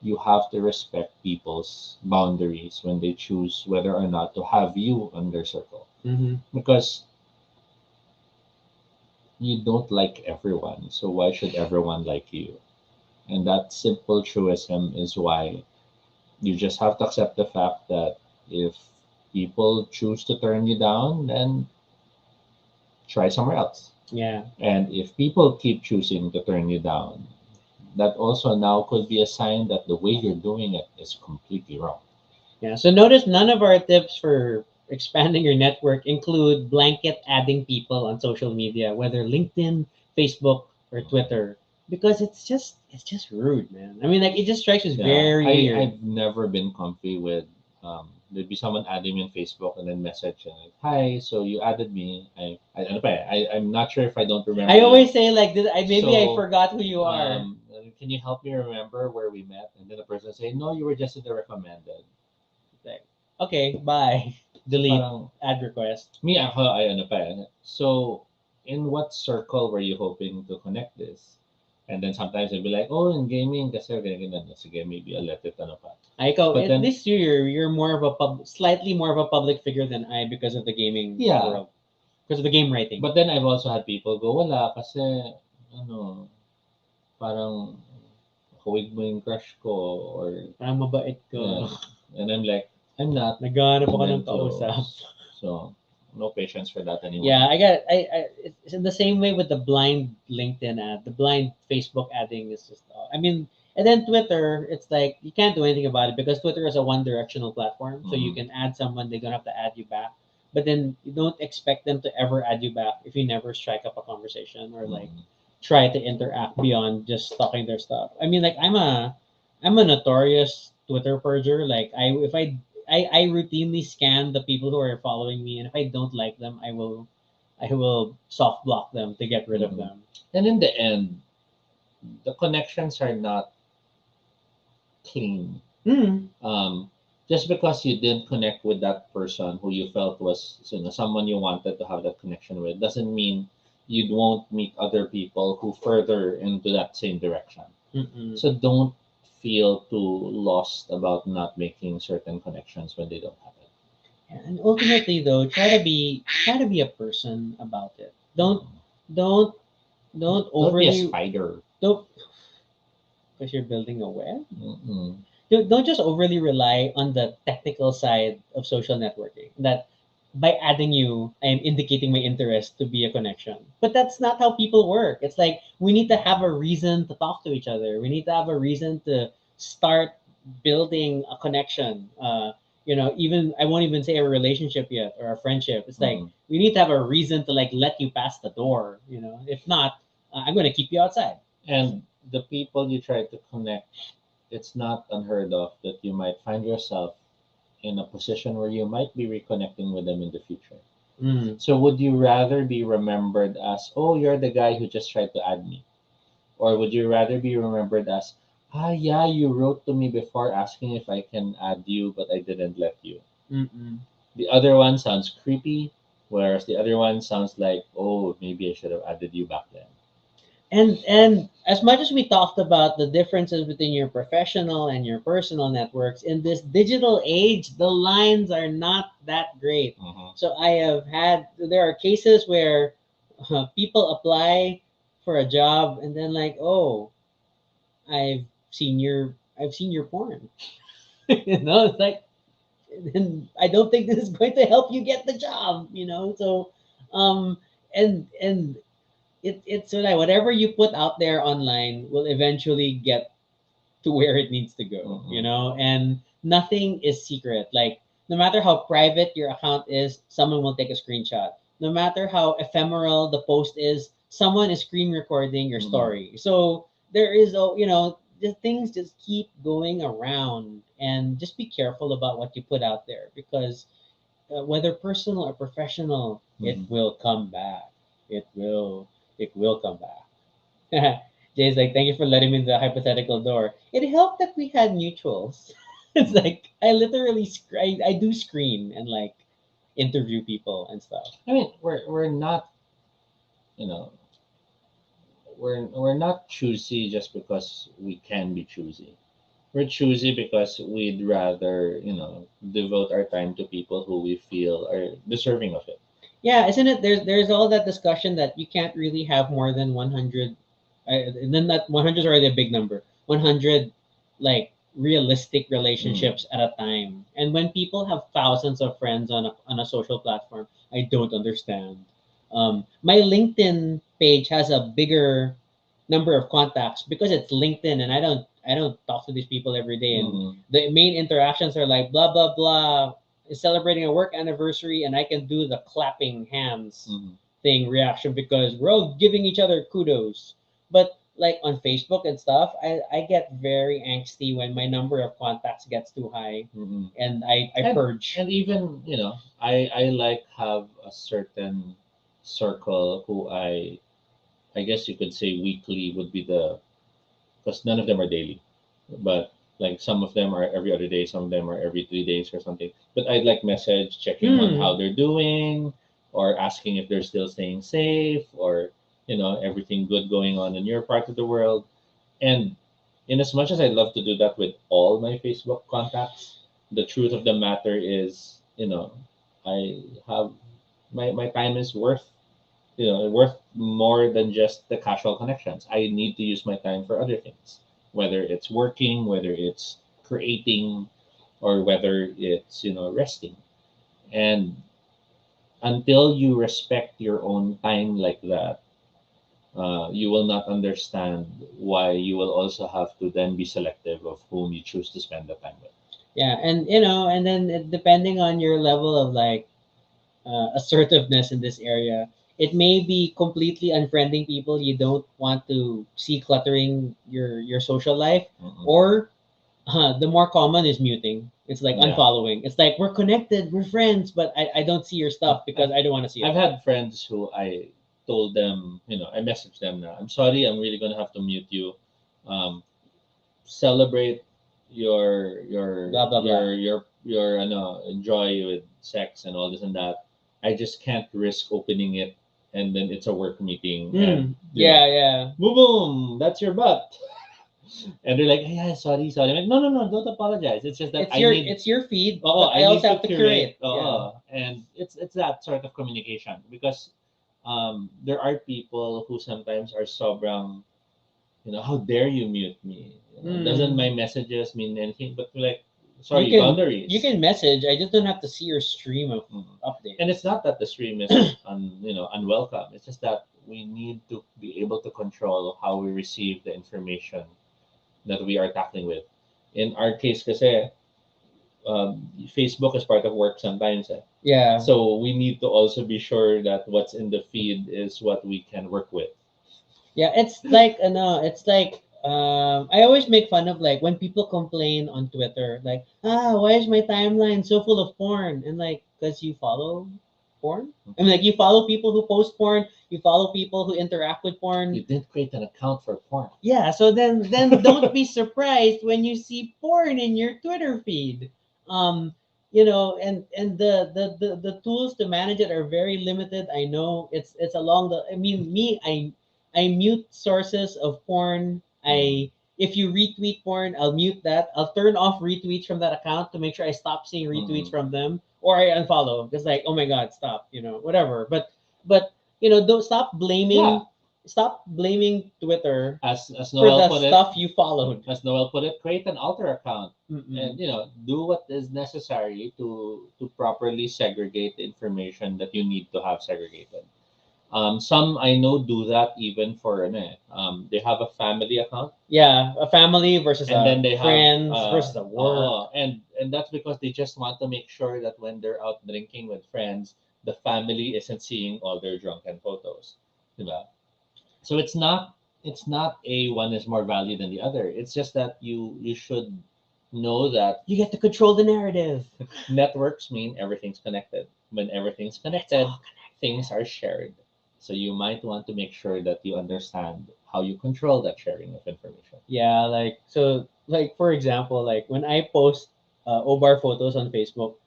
You have to respect people's boundaries when they choose whether or not to have you on their circle. Mm-hmm. Because you don't like everyone, so why should everyone like you? And that simple truism is why you just have to accept the fact that if people choose to turn you down, then try somewhere else. Yeah. And if people keep choosing to turn you down, that also now could be a sign that the way you're doing it is completely wrong. Yeah. So notice none of our tips for expanding your network include blanket adding people on social media, whether LinkedIn, Facebook, or Twitter, because it's just rude, man. I mean, like it just strikes as Yeah, very weird. I've never been comfy with there'd be someone adding me on Facebook and then message and like, hi, so you added me. Ano pa eh, I'm not sure if I don't remember I you. always say like, maybe I So forgot who you are. can you help me remember where we met? And then the person say, no, you were just in the recommended. Like, okay, bye. So Delete parang add request. me ako ay ano pa eh. So in what circle were you hoping to connect this? And then sometimes they'll be like, oh, in gaming kasi ganyan ganyan. Sige, maybe I'll let it ano pa. I go. But At then least you're more of a slightly more of a public figure than I because of the gaming yeah, world, because of the game writing. but then I've also had people go, wala, kasi, ano, parang, huwag mo yung crush ko, or, Parang mabait ko. yeah. And I'm like, I'm not Naghahanap ako ng meant to, kausap. so, no patience for that anymore. Yeah, it's in the same way with the blind LinkedIn ad, the blind Facebook adding is just, I mean, and then Twitter, it's like you can't do anything about it because Twitter is a one directional platform. So you Mhm. can add someone, they don't have to add you back. But then you don't expect them to ever add you back if you never strike up a conversation or like Mhm. try to interact beyond just stalking their stuff. I mean, like I'm a notorious Twitter purger. Like I routinely scan the people who are following me, and if I don't like them, I will soft block them to get rid of Mhm. them. And in the end, the connections are not clean. Mm. Um, just because you didn't connect with that person who you felt was someone you wanted to have that connection with doesn't mean you won't meet other people who further into that same direction. Mm-mm. So don't feel too lost about not making certain connections when they don't happen. And ultimately, though, try to be a person about it. Don't don't Don't be a overly spider. don't because you're building a web. Mm-mm. Don't just overly rely on the technical side of social networking. That by adding you, I am indicating my interest to be a connection. But that's not how people work. It's like we need to have a reason to talk to each other. We need to have a reason to start building a connection. Even I won't even say a relationship yet or a friendship. It's like Mm-mm. we need to have a reason to like let you pass the door. If not, I'm going to keep you outside. And the people you try to connect, it's not unheard of that you might find yourself in a position where you might be reconnecting with them in the future. Mm. So would you rather be remembered as, oh, you're the guy who just tried to add me? Or would you rather be remembered as, yeah, you wrote to me before asking if I can add you, but I didn't let you? Mm-mm. The other one sounds creepy, whereas the other one sounds like, oh, maybe I should have added you back then. And as much as we talked about the differences between your professional and your personal networks in this digital age, the lines are not that great. Mhm. So there are cases where people apply for a job and then like, oh, I've I've seen your porn. It's like, and I don't think this is going to help you get the job. So, um, and it's so that whatever you put out there online will eventually get to where it needs to go, Mhm. and nothing is secret. Like no matter how private your account is, someone will take a screenshot. No matter how ephemeral the post is, someone is screen recording your Mhm. story. So there is the things just keep going around, and just be careful about what you put out there because whether personal or professional, it Mhm. will come back. It will come back. Jay's like, thank you for letting me in the hypothetical door. It helped that we had mutuals. It's like I literally I do screen and like interview people and stuff. I mean, we're not, you know, we're not choosy just because we can be choosy. We're choosy because we'd rather, devote our time to people who we feel are deserving of it. Yeah, isn't it? There's all that discussion that you can't really have more than 100. And then that 100 is already a big number. 100 like realistic relationships at a time. And when people have thousands of friends on a social platform, I don't understand. My LinkedIn page has a bigger number of contacts because it's LinkedIn, and I don't talk to these people every day. And the main interactions are like blah blah blah, is celebrating a work anniversary, and I can do the clapping hands thing reaction because we're all giving each other kudos. But like on Facebook and stuff, I get very angsty when my number of contacts gets too high, and I purge. And even, I like have a certain circle who I guess you could say weekly would be because none of them are daily, but like some of them are every other day, some of them are every 3 days or something. But I'd like message checking on how they're doing, or asking if they're still staying safe, or everything good going on in your part of the world. And in as much as I'd love to do that with all my Facebook contacts, the truth of the matter is, I have my time is worth more than just the casual connections. I need to use my time for other things, whether it's working, whether it's creating, or whether it's resting. And until you respect your own time like that, you will not understand why you will also have to then be selective of whom you choose to spend the time with. Yeah, and and then depending on your level of like assertiveness in this area, it may be completely unfriending people you don't want to see cluttering your social life, or the more common is muting. It's like unfollowing. It's like we're connected, we're friends, but I don't see your stuff because I don't want to see it. I've had friends who I told them, I messaged them now. I'm sorry, I'm really gonna have to mute you. Celebrate your Blah blah blah. your enjoy with sex and all this and that. I just can't risk opening it, and then it's a work meeting, and Yeah. boom boom, that's your butt. And they're like, yeah, sorry. I'm like, no, don't apologize. It's just that it's your feed. oh, I also have to curate. and it's that sort of communication, because there are people who sometimes are sobrang, how dare you mute me? Doesn't my messages mean anything? But like, sorry, boundaries. You can message. I just don't have to see your stream of updates. And it's not that the stream is unwelcome. It's just that we need to be able to control how we receive the information that we are tackling with. In our case, kasi, Facebook is part of work sometimes. Yeah. So we need to also be sure that what's in the feed is what we can work with. Yeah, it's like it's like I always make fun of like when people complain on Twitter, like, why is my timeline so full of porn? And like, because you follow porn? I mean, like, you follow people who post porn, you follow people who interact with porn. You didn't create an account for porn. Yeah, so then don't be surprised when you see porn in your Twitter feed. And the tools to manage it are very limited. I know it's along the. I mean, I mute sources of porn. If you retweet porn, I'll mute that. I'll turn off retweets from that account to make sure I stop seeing retweets from them, or I unfollow. Because like, oh my god, stop, whatever. But don't stop blaming. Yeah. Stop blaming Twitter as for Noel the put stuff you followed. As Noel put it, create an alter account, Mm-mm. and do what is necessary to properly segregate the information that you need to have segregated. Some I know do that even for they have a family account. Yeah, a family versus And then they friends have versus a work. And that's because they just want to make sure that when they're out drinking with friends, the family isn't seeing all their drunken photos. Diba? So it's not a one is more value than the other. It's just that you should know that You get to control the narrative. networks mean everything's connected. When everything's connected, things are shared. So you might want to make sure that you understand how you control that sharing of information. Yeah, like for example, like when I post Obar photos on Facebook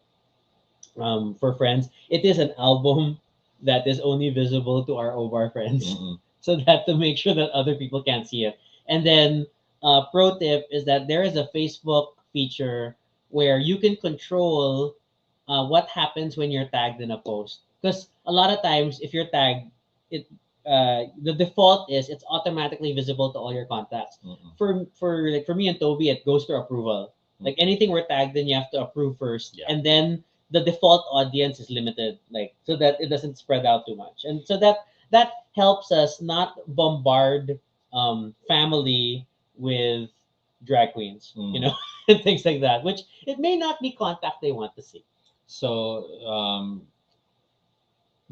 for friends, it is an album that is only visible to our Obar friends. Mm-mm. So that to make sure that other people can't see it. And then pro tip is that there is a Facebook feature where you can control what happens when you're tagged in a post. Because a lot of times, if you're tagged, it the default is it's automatically visible to all your contacts. For me and Toby, it goes to approval. Like anything we're tagged in, you have to approve first, Yeah. and then the default audience is limited, like so that it doesn't spread out too much, and so that helps us not bombard family with drag queens, and things like that, which it may not be contact they want to see. So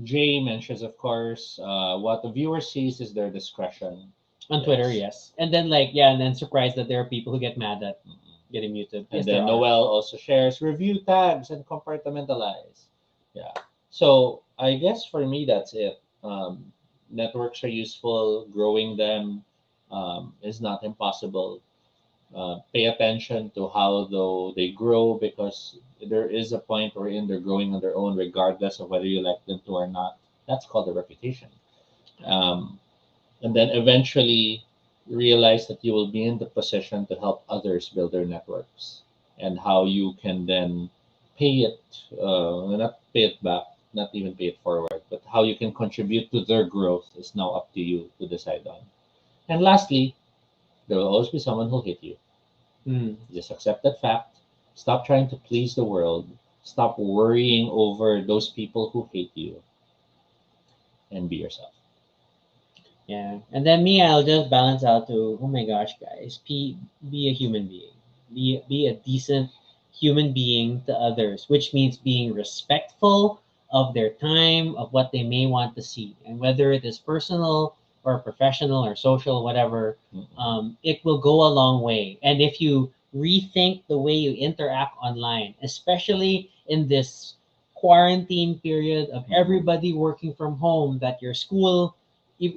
Jay mentions, of course, what the viewer sees is their discretion. On Twitter, yes. And then and then surprised that there are people who get mad at getting muted. And Yes, then Noel also shares review tags and compartmentalize. Yeah. So I guess for me that's it. Networks are useful. Growing them is not impossible. Pay attention to how though they grow, because there is a point wherein they're growing on their own, regardless of whether you like them to or not. That's called a reputation. Um, and then eventually realize that you will be in the position to help others build their networks, and how you can then pay it, not pay it back, not even pay it forward, but how you can contribute to their growth is now up to you to decide on. And lastly, there will always be someone who'll hate you. Just accept that fact. Stop trying to please the world. Stop worrying over those people who hate you, and be yourself. Yeah. And then me, I'll just balance out to, oh my gosh, guys, be a human being. Be a decent human being to others, which means being respectful of their time, of what they may want to see. And whether it is personal or professional or social, whatever, it will go a long way. And if you rethink the way you interact online, especially in this quarantine period of everybody working from home, that your school,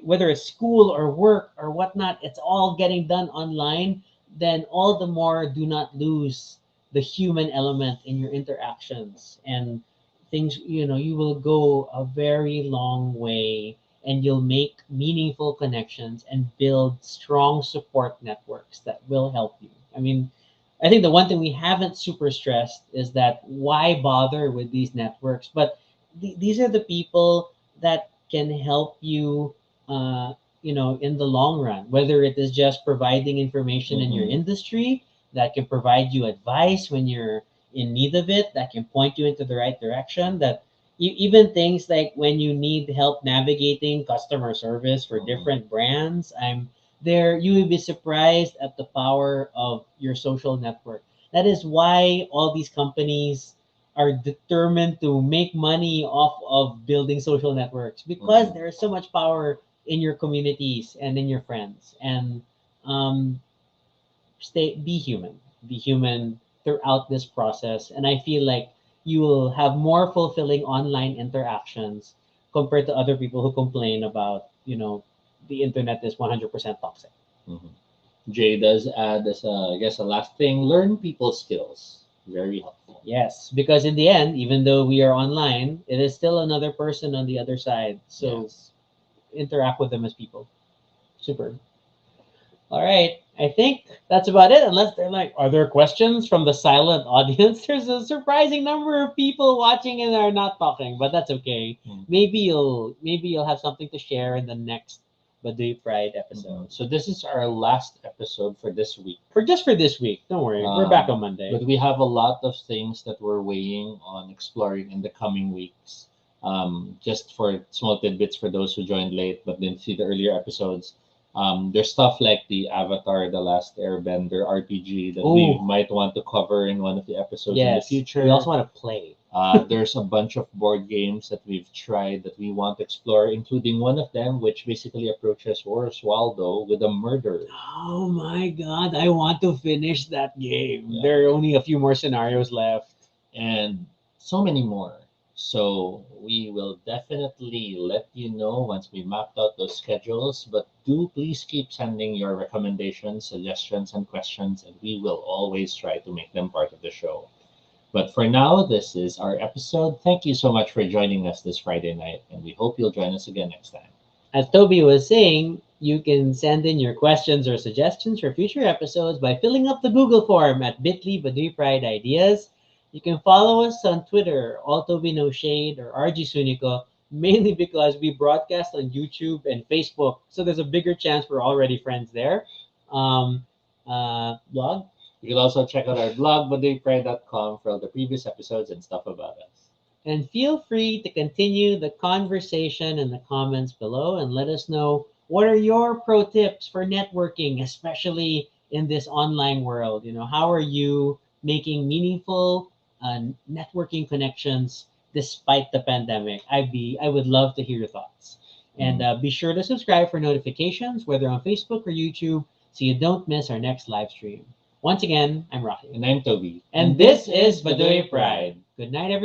whether it's school or work or whatnot, it's all getting done online, then all the more do not lose the human element in your interactions, and things, you will go a very long way, and you'll make meaningful connections and build strong support networks that will help you. I mean, I think the one thing we haven't super stressed is that why bother with these networks? But these are the people that can help you, in the long run. Whether it is just providing information in your industry that can provide you advice when you're in need of it, that can point you into the right direction. That even things like when you need help navigating customer service for different brands, I'm there. You will be surprised at the power of your social network. That is why all these companies are determined to make money off of building social networks, because there is so much power in your communities and in your friends. And um, be human throughout this process. And I feel like you will have more fulfilling online interactions compared to other people who complain about, the internet is 100% toxic. Mhm. Jay does add as I guess a last thing, learn people skills. Very helpful. Yes, because in the end, even though we are online, it is still another person on the other side. So Yes. interact with them as people. Super. All right. I think that's about it. Unless they're like, are there questions from the silent audience? There's a surprising number of people watching and are not talking, but that's okay. Maybe you'll have something to share in the next Baduy Pride episode. So this is our last episode for this week. For this week. Don't worry. We're back on Monday. But we have a lot of things that we're weighing on exploring in the coming weeks. Just for small tidbits for those who joined late but didn't see the earlier episodes. There's stuff like the Avatar, The Last Airbender RPG that we might want to cover in one of the episodes in the future. We also want to play. There's a bunch of board games that we've tried that we want to explore, including one of them which basically approaches Horace Waldo with a murder. Oh my god, I want to finish that game. Yeah. There are only a few more scenarios left. And so many more. So we will definitely let you know once we mapped out those schedules. But do please keep sending your recommendations, suggestions, and questions, and we will always try to make them part of the show. But for now, this is our episode. Thank you so much for joining us this Friday night, and we hope you'll join us again next time. As Toby was saying, you can send in your questions or suggestions for future episodes by filling up the Google form at bit.ly Baduy Pride Ideas. You can follow us on Twitter, All Toby No Shade or RG Sunico, mainly because we broadcast on YouTube and Facebook, so there's a bigger chance we're already friends there. Um, Blog. You can also check out our blog, baduypride.com, for all the previous episodes and stuff about us. And feel free to continue the conversation in the comments below and let us know what are your pro tips for networking, especially in this online world. How are you making meaningful networking connections despite the pandemic? I would love to hear your thoughts. And be sure to subscribe for notifications, whether on Facebook or YouTube, so you don't miss our next live stream. Once again, I'm Rocky. And I'm Toby. And this is Baduy Pride. Good night, everyone.